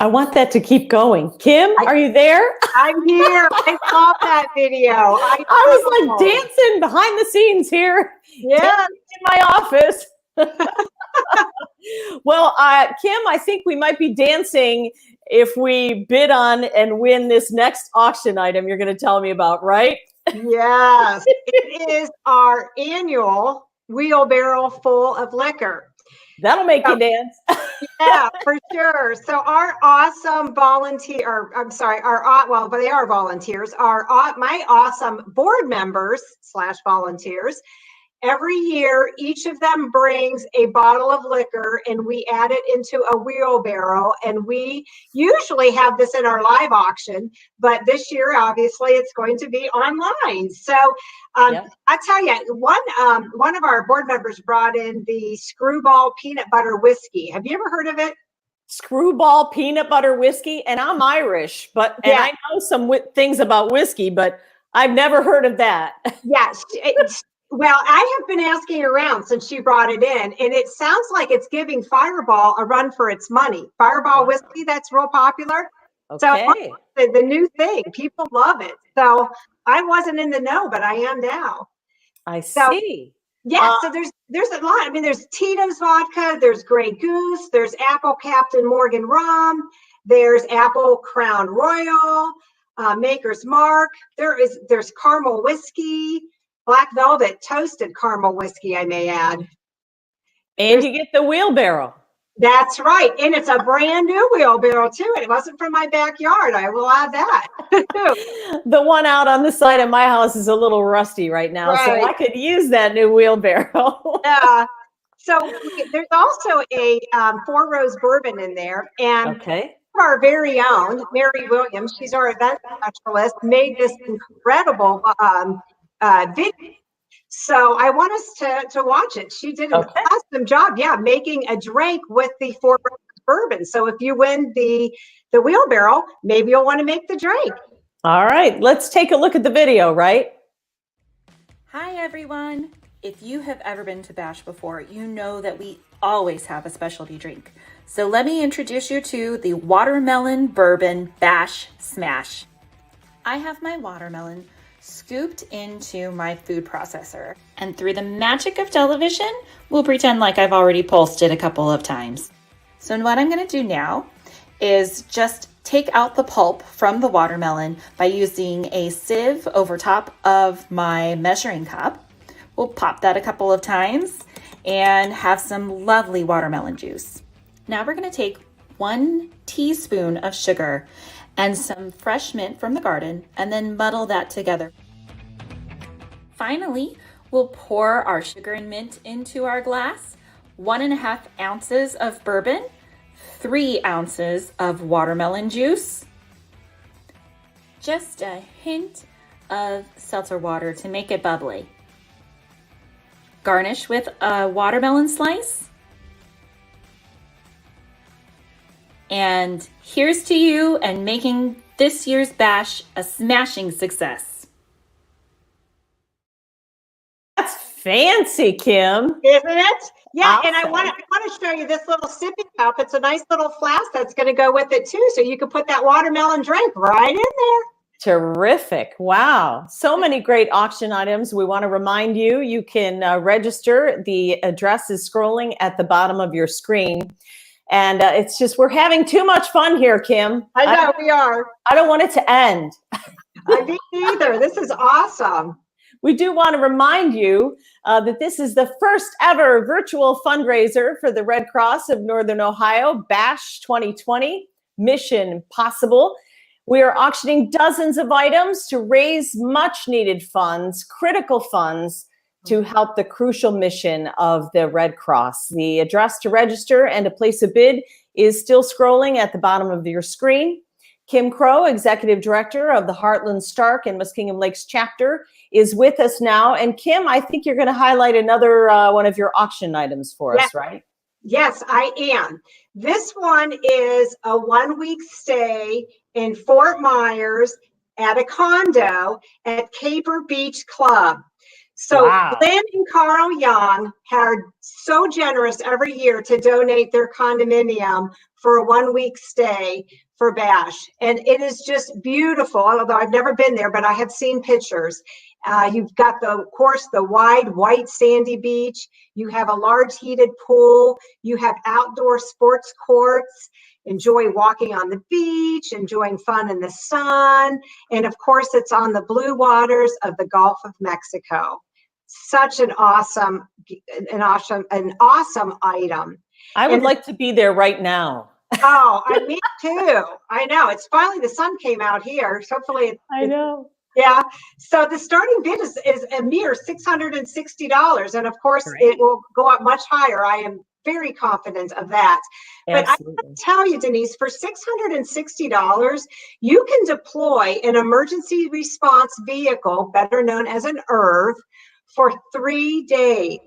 S1: I want that to keep going. Kim, are you there?
S3: I'm here. I saw that video.
S1: I was like dancing behind the scenes here.
S3: Yeah.
S1: In my office. Well, Kim, I think we might be dancing if we bid on and win this next auction item you're going to tell me about, right?
S3: Yes. It is our annual wheelbarrow full of liquor.
S1: That'll make you dance.
S3: Yeah, for sure. So our awesome volunteer, I'm sorry, well, but they are volunteers, my awesome board members / volunteers, every year, each of them brings a bottle of liquor and we add it into a wheelbarrow. And we usually have this in our live auction, but this year, obviously, it's going to be online. So I tell you, one of our board members brought in the Screwball Peanut Butter Whiskey. Have you ever heard of it?
S1: Screwball Peanut Butter Whiskey, and I'm Irish, and I know some things about whiskey, but I've never heard of that.
S3: Yes. Well, I have been asking around since she brought it in, and it sounds like it's giving Fireball a run for its money. Fireball whiskey, that's real popular.
S1: Okay.
S3: So the new thing, people love it. So I wasn't in the know, but I am now.
S1: I see.
S3: Yeah, so there's a lot. I mean, there's Tito's vodka, there's Grey Goose, there's Apple Captain Morgan rum, there's Apple Crown Royal, Maker's Mark. There's caramel whiskey. Black Velvet toasted caramel whiskey, I may add.
S1: And you get the wheelbarrow.
S3: That's right. And it's a brand new wheelbarrow, too. And it wasn't from my backyard. I will add that.
S1: The one out on the side of my house is a little rusty right now. Right. So I could use that new wheelbarrow.
S3: Yeah. So there's also a 4 Rose bourbon in there. And our very own, Mary Williams, she's our event specialist, made this incredible video. So I want us to watch it. She did an awesome job, making a drink with the 4 Rose bourbon. So if you win the wheelbarrow, maybe you'll want to make the drink.
S1: All right, let's take a look at the video, right?
S11: Hi, everyone. If you have ever been to Bash before, you know that we always have a specialty drink. So let me introduce you to the Watermelon Bourbon Bash Smash. I have my watermelon scooped into my food processor, and through the magic of television, we'll pretend like I've already pulsed it a couple of times. So what I'm going to do now is just take out the pulp from the watermelon by using a sieve over top of my measuring cup. We'll pop that a couple of times and have some lovely watermelon juice. Now we're going to take 1 teaspoon of sugar and some fresh mint from the garden, and then muddle that together. Finally, we'll pour our sugar and mint into our glass, 1.5 ounces of bourbon, 3 ounces of watermelon juice, just a hint of seltzer water to make it bubbly. Garnish with a watermelon slice. And here's to you and making this year's bash a smashing success.
S1: That's fancy, Kim.
S3: Isn't it? Yeah, and I
S1: Awesome.
S3: want to show you this little sippy cup. It's a nice little flask that's going to go with it too, so you can put that watermelon drink right in there.
S1: Terrific. Wow. So many great auction items. We want to remind you, you can register. The address is scrolling at the bottom of your screen. And it's just, we're having too much fun here, Kim.
S3: I know we are.
S1: I don't want it to end.
S3: Me either. This is awesome.
S1: We do want to remind you that this is the first ever virtual fundraiser for the Red Cross of Northern Ohio, BASH 2020, Mission Possible. We are auctioning dozens of items to raise much needed funds, critical funds, to help the crucial mission of the Red Cross. The address to register and to place a bid is still scrolling at the bottom of your screen. Kim Crow, Executive Director of the Heartland Stark and Muskingum Lakes chapter, is with us now. And Kim, I think you're going to highlight another one of your auction items for us, right?
S3: Yes, I am. This one is a 1-week stay in Fort Myers at a condo at Caper Beach Club. So
S1: Wow.
S3: Lynn and Carl Young are so generous every year to donate their condominium for a 1-week stay for BASH. And it is just beautiful, although I've never been there, but I have seen pictures. You've got, of course, the wide white sandy beach. You have a large heated pool. You have outdoor sports courts. Enjoy walking on the beach, enjoying fun in the sun. And of course, it's on the blue waters of the Gulf of Mexico. Such an awesome item.
S1: I would like to be there right now.
S3: Oh, me too. I know. It's finally, the sun came out here. So hopefully
S1: I know.
S3: Yeah. So the starting bid is a mere $660. And of course, it will go up much higher. I am very confident of that.
S1: Absolutely.
S3: But I can tell you, Denise, for $660, you can deploy an emergency response vehicle, better known as an ERV, for 3 days.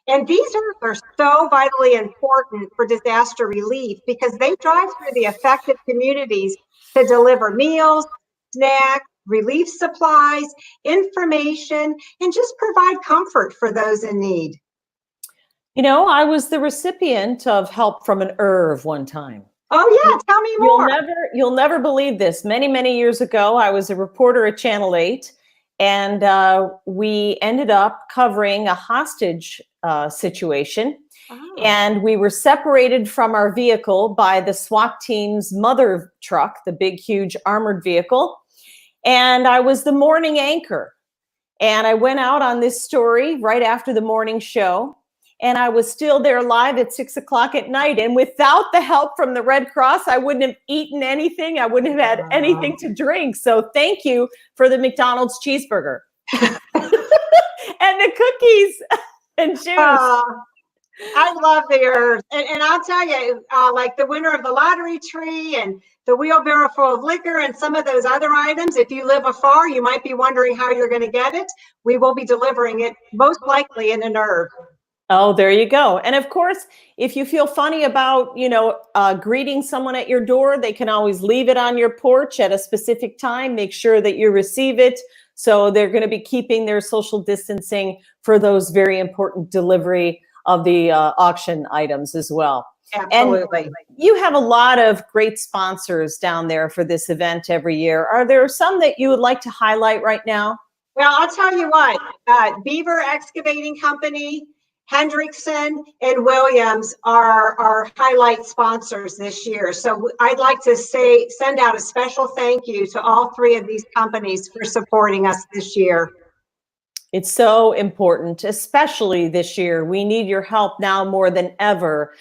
S3: And these are so vitally important for disaster relief because they drive through the affected communities to deliver meals, snacks, relief supplies, information, and just provide comfort for those in need.
S1: You know, I was the recipient of help from an ERV one time.
S3: Oh yeah, tell me more.
S1: You'll never believe this. Many, many years ago, I was a reporter at Channel 8, and we ended up covering a hostage situation.
S3: Oh.
S1: And we were separated from our vehicle by the SWAT team's mother truck, the big, huge armored vehicle. And I was the morning anchor. And I went out on this story right after the morning show. And I was still there live at 6 o'clock at night. And without the help from the Red Cross, I wouldn't have eaten anything. I wouldn't have had anything to drink. So thank you for the McDonald's cheeseburger and the cookies and juice.
S3: I love the ERVs. And I'll tell you, like the winner of the lottery tree and the wheelbarrow full of liquor and some of those other items, if you live afar, you might be wondering how you're going to get it. We will be delivering it most likely in an ERV.
S1: Oh, there you go. And of course, if you feel funny about, greeting someone at your door, they can always leave it on your porch at a specific time. Make sure that you receive it. So they're going to be keeping their social distancing for those very important delivery of the auction items as well.
S3: Absolutely.
S1: And you have a lot of great sponsors down there for this event every year. Are there some that you would like to highlight right now?
S3: Well, I'll tell you what, Beaver Excavating Company, Hendrickson, and Williams are our highlight sponsors this year. So I'd like to send out a special thank you to all three of these companies for supporting us this year.
S1: It's so important, especially this year. We need your help now more than ever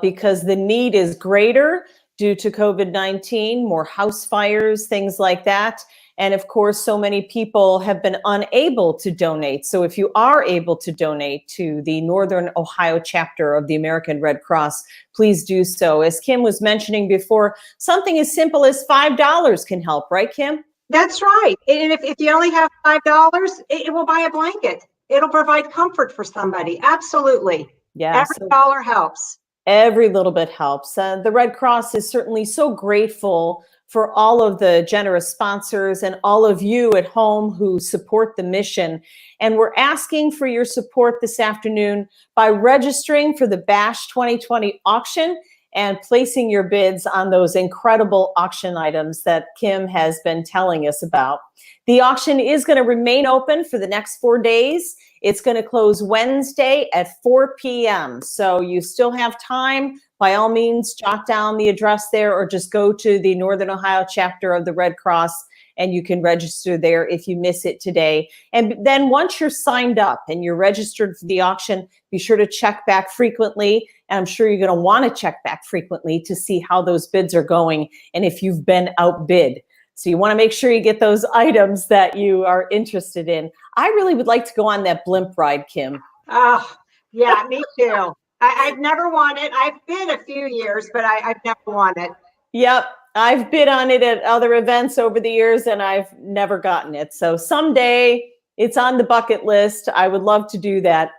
S1: because the need is greater due to COVID-19, more house fires, things like that. And of course, so many people have been unable to donate. So if you are able to donate to the Northern Ohio chapter of the American Red Cross, please do so. As Kim was mentioning before, something as simple as $5 can help, right, Kim?
S3: That's right. And if you only have $5, it will buy a blanket. It'll provide comfort for somebody. Absolutely.
S1: Yeah.
S3: Every dollar helps.
S1: Every little bit helps. The Red Cross is certainly so grateful for all of the generous sponsors and all of you at home who support the mission. And we're asking for your support this afternoon by registering for the Bash 2020 auction and placing your bids on those incredible auction items that Kim has been telling us about. The auction is going to remain open for the next 4 days. It's going to close Wednesday at 4 p.m. So you still have time. By all means, jot down the address there or just go to the Northern Ohio chapter of the Red Cross and you can register there if you miss it today. And then once you're signed up and you're registered for the auction, be sure to check back frequently. And I'm sure you're going to want to check back frequently to see how those bids are going and if you've been outbid. So you want to make sure you get those items that you are interested in. I really would like to go on that blimp ride, Kim.
S3: Oh, yeah, me too. I've never won it. I've been a few years, but I've never won it.
S1: Yep. I've bid on it at other events over the years and I've never gotten it. So someday it's on the bucket list. I would love to do that.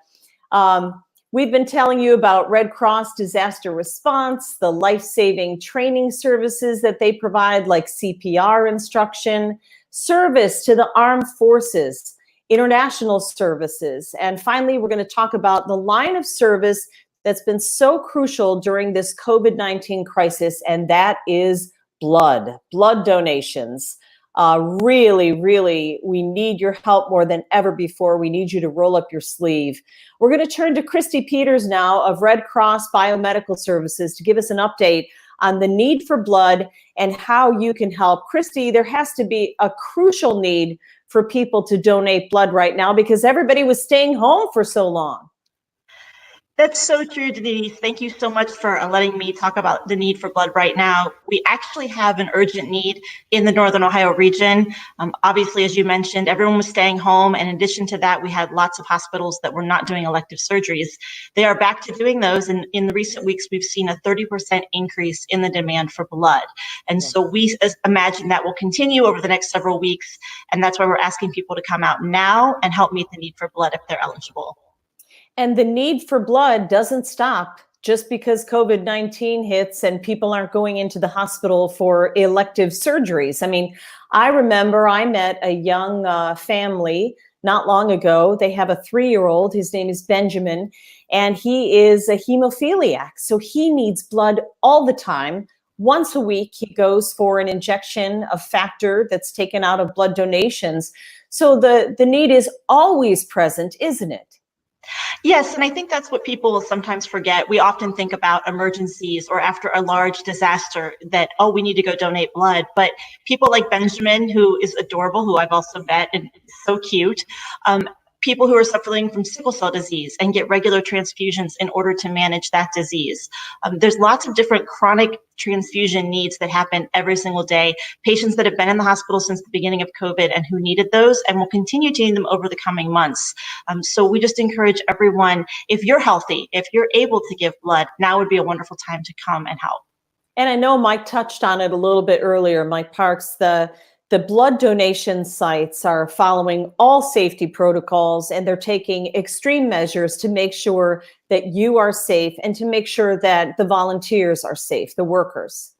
S1: We've been telling you about Red Cross disaster response, the life-saving training services that they provide, like CPR instruction, service to the armed forces, international services. And finally, we're going to talk about the line of service that's been so crucial during this COVID-19 crisis, and that is blood donations. Really, we need your help more than ever before. We need you to roll up your sleeve. We're going to turn to Christy Peters now of Red Cross Biomedical Services to give us an update on the need for blood and how you can help. Christy, there has to be a crucial need for people to donate blood right now because everybody was staying home for so long.
S12: That's so true, Denise. Thank you so much for letting me talk about the need for blood right now. We actually have an urgent need in the Northern Ohio region. Obviously, as you mentioned, everyone was staying home. And in addition to that, we had lots of hospitals that were not doing elective surgeries. They are back to doing those. And in the recent weeks, we've seen a 30% increase in the demand for blood. And so we imagine that will continue over the next several weeks. And that's why we're asking people to come out now and help meet the need for blood if they're eligible.
S1: And the need for blood doesn't stop just because COVID-19 hits and people aren't going into the hospital for elective surgeries. I mean, I remember I met a young family not long ago. They have a 3-year-old. His name is Benjamin, and he is a hemophiliac. So he needs blood all the time. Once a week, he goes for an injection of factor that's taken out of blood donations. So the need is always present, isn't it?
S12: Yes, and I think that's what people will sometimes forget. We often think about emergencies or after a large disaster that, oh, we need to go donate blood. But people like Benjamin, who is adorable, who I've also met and so cute, people who are suffering from sickle cell disease and get regular transfusions in order to manage that disease. There's lots of different chronic transfusion needs that happen every single day. Patients that have been in the hospital since the beginning of COVID and who needed those and will continue to need them over the coming months. So we just encourage everyone, if you're healthy, if you're able to give blood, now would be a wonderful time to come and help.
S1: And I know Mike touched on it a little bit earlier, Mike Parks, the blood donation sites are following all safety protocols and they're taking extreme measures to make sure that you are safe and to make sure that the volunteers are safe, the workers.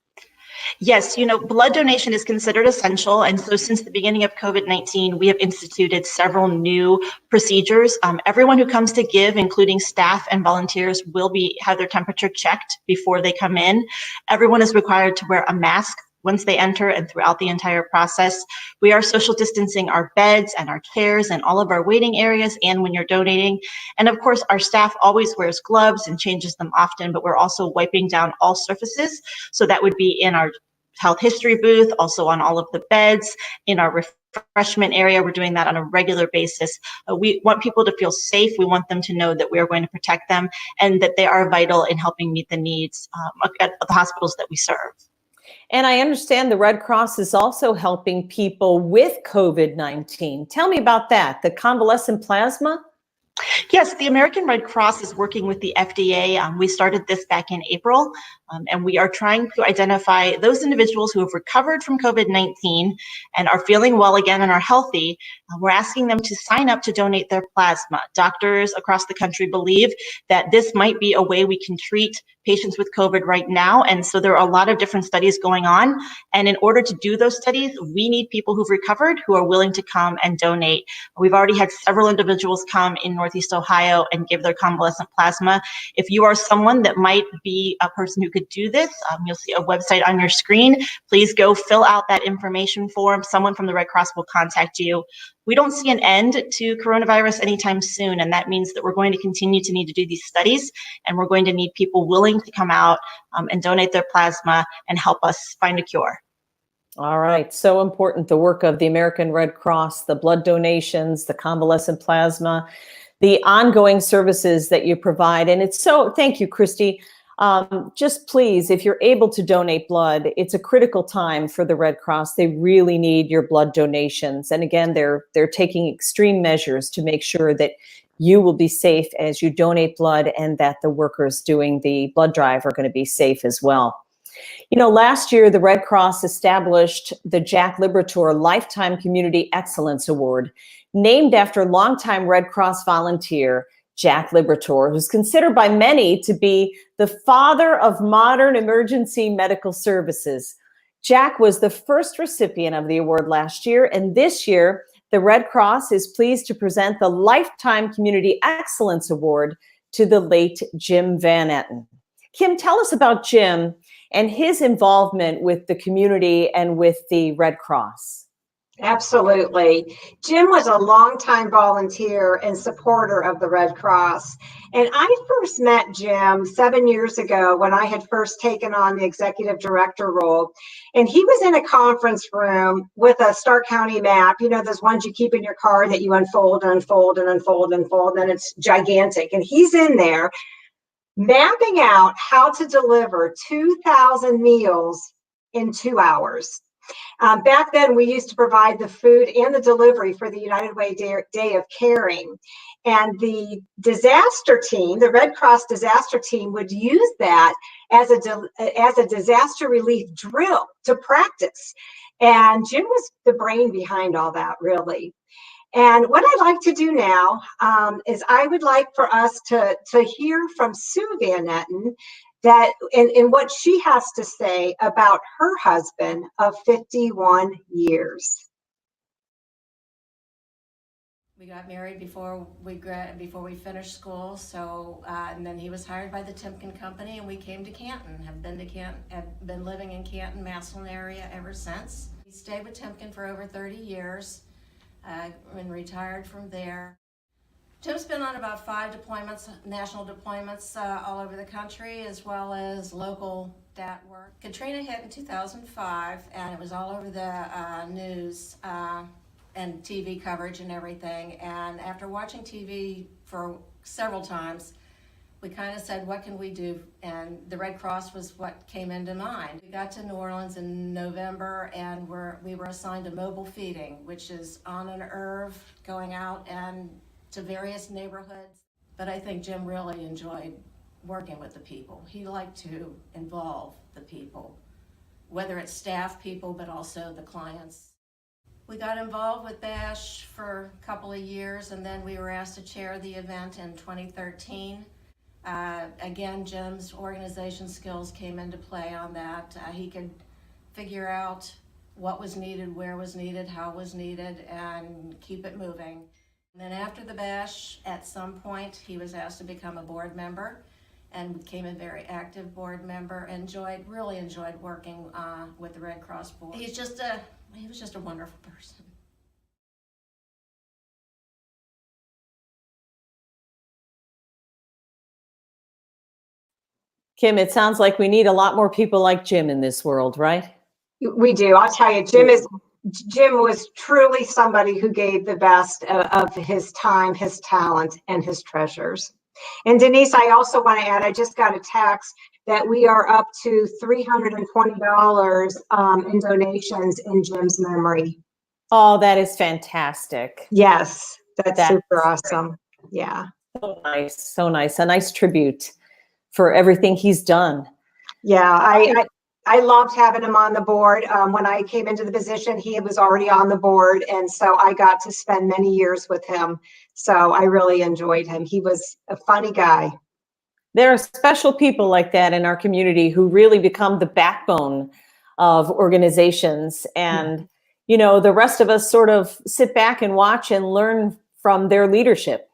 S12: Yes, blood donation is considered essential. And so since the beginning of COVID-19, we have instituted several new procedures. Everyone who comes to give, including staff and volunteers, will have their temperature checked before they come in. Everyone is required to wear a mask once they enter and throughout the entire process. We are social distancing our beds and our chairs and all of our waiting areas and when you're donating. And of course, our staff always wears gloves and changes them often, but we're also wiping down all surfaces. So that would be in our health history booth, also on all of the beds, in our refreshment area. We're doing that on a regular basis. We want people to feel safe. We want them to know that we are going to protect them and that they are vital in helping meet the needs at the hospitals that we serve.
S1: And I understand the Red Cross is also helping people with COVID-19. Tell me about that, the convalescent plasma?
S12: Yes, the American Red Cross is working with the FDA. We started this back in April, and we are trying to identify those individuals who have recovered from COVID-19 and are feeling well again and are healthy. We're asking them to sign up to donate their plasma. Doctors across the country believe that this might be a way we can treat patients with COVID right now. And so there are a lot of different studies going on. And in order to do those studies, we need people who've recovered who are willing to come and donate. We've already had several individuals come in Northeast Ohio and give their convalescent plasma. If you are someone that might be a person who could do this, you'll see a website on your screen. Please go fill out that information form. Someone from the Red Cross will contact you. We don't see an end to coronavirus anytime soon, and that means that we're going to continue to need to do these studies, and we're going to need people willing to come out and donate their plasma and help us find a cure.
S1: All right, so important, the work of the American Red Cross, the blood donations, the convalescent plasma, the ongoing services that you provide. And it's so, thank you, Christy. Just please, if you're able to donate blood, it's a critical time for the Red Cross. They really need your blood donations. And again, they're taking extreme measures to make sure that you will be safe as you donate blood and that the workers doing the blood drive are going to be safe as well. You know, last year, the Red Cross established the Jack Liberator Lifetime Community Excellence Award, named after longtime Red Cross volunteer Jack Liberator, who's considered by many to be the father of modern emergency medical services. Jack was the first recipient of the award last year, and this year, the Red Cross is pleased to present the Lifetime Community Excellence Award to the late Jim Van Etten. Kim, tell us about Jim and his involvement with the community and with the Red Cross.
S3: Absolutely. Jim was a longtime volunteer and supporter of the Red Cross. And I first met Jim 7 years ago when I had first taken on the executive director role. And he was in a conference room with a Stark County map, you know, those ones you keep in your car that you unfold, unfold, and unfold, unfold, and it's gigantic. And he's in there mapping out how to deliver 2,000 meals in 2 hours. Back then, we used to provide the food and the delivery for the United Way Day of Caring. And the disaster team, the Red Cross disaster team, would use that as a disaster relief drill to practice. And Jim was the brain behind all that, really. And what I'd like to do now is I would like for us to hear from Sue Van Etten, that in what she has to say about her husband of 51 years.
S13: We got married before we finished school, so and then he was hired by the Timken Company, and we came to Canton. Have been living in Canton, Massillon area ever since. We stayed with Timken for over 30 years, and retired from there. Jim's been on about 5 deployments, national deployments all over the country, as well as local DAT work. Katrina hit in 2005, and it was all over the news and TV coverage and everything. And after watching TV for several times, we kind of said, what can we do? And the Red Cross was what came into mind. We got to New Orleans in November, and we were assigned to mobile feeding, which is on an ERV, going out and to various neighborhoods. But I think Jim really enjoyed working with the people. He liked to involve the people, whether it's staff people, but also the clients. We got involved with BASH for a couple of years, and then we were asked to chair the event in 2013. Again, Jim's organization skills came into play on that. He could figure out what was needed, where was needed, how was needed, and keep it moving. And then after the BASH, at some point, he was asked to become a board member and became a very active board member. Really enjoyed working with the Red Cross board. He was just a wonderful person.
S1: Kim, it sounds like we need a lot more people like Jim in this world, right?
S3: We do. I'll tell you, Jim is Jim was truly somebody who gave the best of his time, his talent, and his treasures. And Denise, I also want to add, I just got a text that we are up to $320 in donations in Jim's memory.
S1: Oh, that is fantastic.
S3: Yes, that's super
S1: great.
S3: awesome. Yeah.
S1: So nice. So nice. A nice tribute for everything he's done.
S3: Yeah, I loved having him on the board. When I came into the position, he was already on the board. And so I got to spend many years with him. So I really enjoyed him. He was a funny guy.
S1: There are special people like that in our community who really become the backbone of organizations. And, you know, the rest of us sort of sit back and watch and learn from their leadership.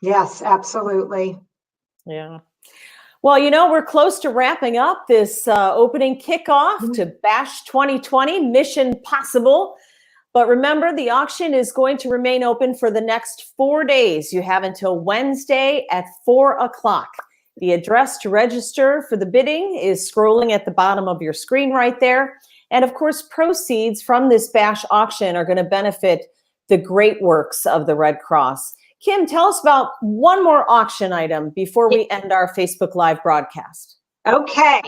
S3: Yes, absolutely.
S1: Yeah. Well, you know, we're close to wrapping up this opening kickoff to Bash 2020 Mission Possible. But remember, the auction is going to remain open for the next 4 days. You have until Wednesday at 4 o'clock. The address to register for the bidding is scrolling at the bottom of your screen right there. And of course, proceeds from this Bash auction are going to benefit the great works of the Red Cross. Kim, tell us about one more auction item before we end our Facebook Live broadcast.
S3: Okay.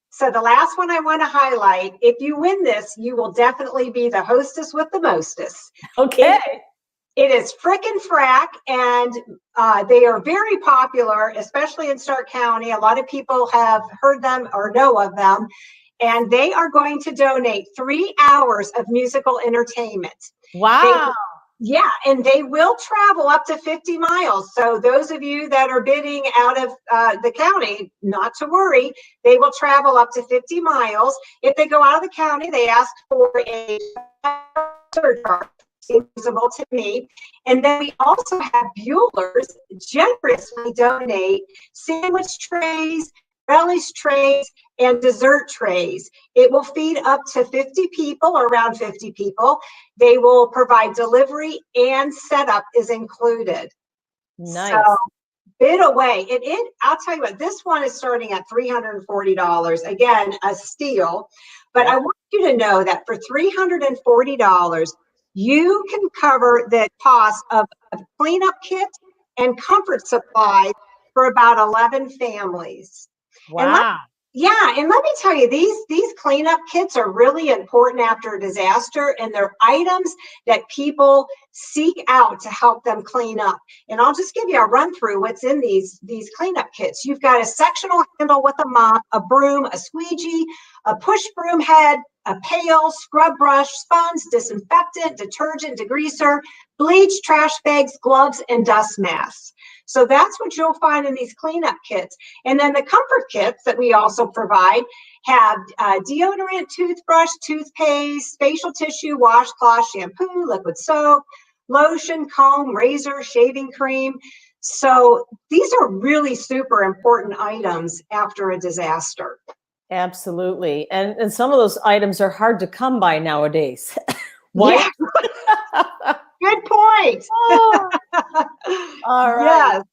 S3: So the last one I want to highlight, if you win this, you will definitely be the hostess with the mostest.
S1: Okay.
S3: It is Frickin' Frack, and they are very popular, especially in Stark County. A lot of people have heard them or know of them, and they are going to donate 3 hours of musical entertainment.
S1: Wow.
S3: Yeah, and they will travel up to 50 miles. So those of you that are bidding out of the county, not to worry, they will travel up to 50 miles. If they go out of the county, they ask for a surcharge. Seems reasonable to me. And then we also have Bueller's generously donate sandwich trays, relish trays, and dessert trays. It will feed up to 50 people, or around 50 people. They will provide delivery, and setup is included.
S1: Nice.
S3: So bid away. I'll tell you what, this one is starting at $340. Again, a steal. But I want you to know that for $340, you can cover the cost of a cleanup kit and comfort supplies for about 11 families.
S1: Wow.
S3: And let me tell you, these cleanup kits are really important after a disaster, and they're items that people seek out to help them clean up. And I'll just give you a run through what's in these cleanup kits. You've got a sectional handle with a mop, a broom, a squeegee, a push broom head, a pail, scrub brush, sponge, disinfectant, detergent, degreaser, bleach, trash bags, gloves, and dust masks. So that's what you'll find in these cleanup kits. And then the comfort kits that we also provide have deodorant, toothbrush, toothpaste, facial tissue, washcloth, shampoo, liquid soap, lotion, comb, razor, shaving cream. So these are really super important items after a disaster.
S1: Absolutely. And some of those items are hard to come by nowadays. Why?
S3: Yeah. Good point.
S1: Oh. All right.
S3: Yes.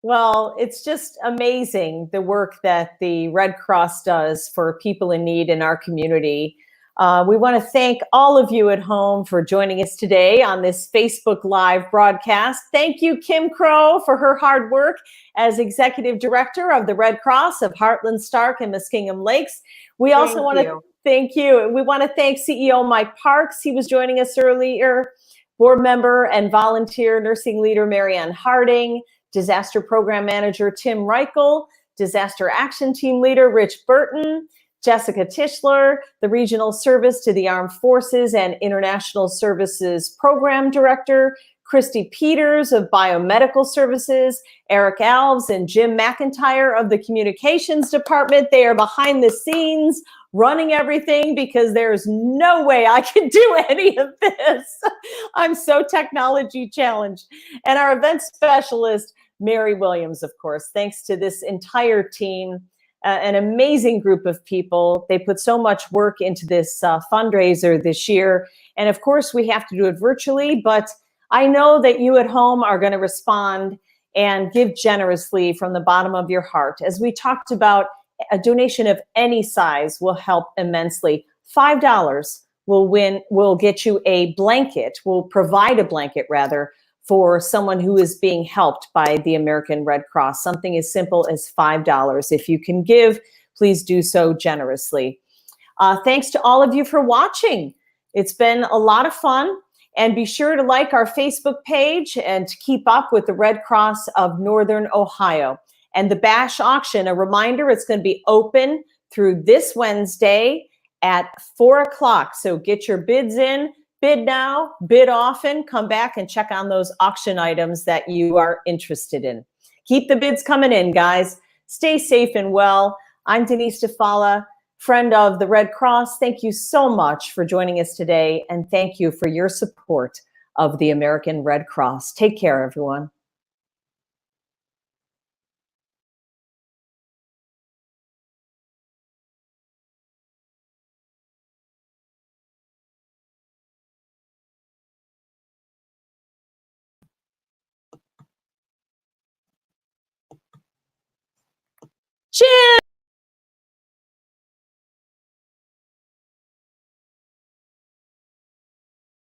S1: Well, it's just amazing the work that the Red Cross does for people in need in our community. We want to thank all of you at home for joining us today on this Facebook Live broadcast. Thank you, Kim Crow, for her hard work as Executive Director of the Red Cross of Heartland, Stark, and Muskingum Lakes. We also want to thank you. We want to thank CEO Mike Parks. He was joining us earlier. Board member and volunteer nursing leader Marianne Harding, disaster program manager Tim Reichel, disaster action team leader Rich Burton, Jessica Tischler, the regional service to the Armed Forces and International Services program director, Christy Peters of Biomedical Services, Eric Alves and Jim McIntyre of the Communications Department. They are behind the scenes running everything because there's no way I can do any of this. I'm so technology challenged. And our event specialist, Mary Williams, of course. Thanks to this entire team, an amazing group of people. They put so much work into this fundraiser this year. And of course, we have to do it virtually, but I know that you at home are going to respond and give generously from the bottom of your heart. As we talked about, a donation of any size will help immensely. $5 will get you a blanket, will provide a blanket rather, for someone who is being helped by the American Red Cross. Something as simple as $5. If you can give, please do so generously. Thanks to all of you for watching. It's been a lot of fun. And be sure to like our Facebook page and to keep up with the Red Cross of Northern Ohio. And the Bash auction, a reminder, it's going to be open through this Wednesday at 4 o'clock. So get your bids in, bid now, bid often, come back and check on those auction items that you are interested in. Keep the bids coming in, guys. Stay safe and well. I'm Denise Dufala, friend of the Red Cross. Thank you so much for joining us today, and thank you for your support of the American Red Cross. Take care, everyone. Cheers.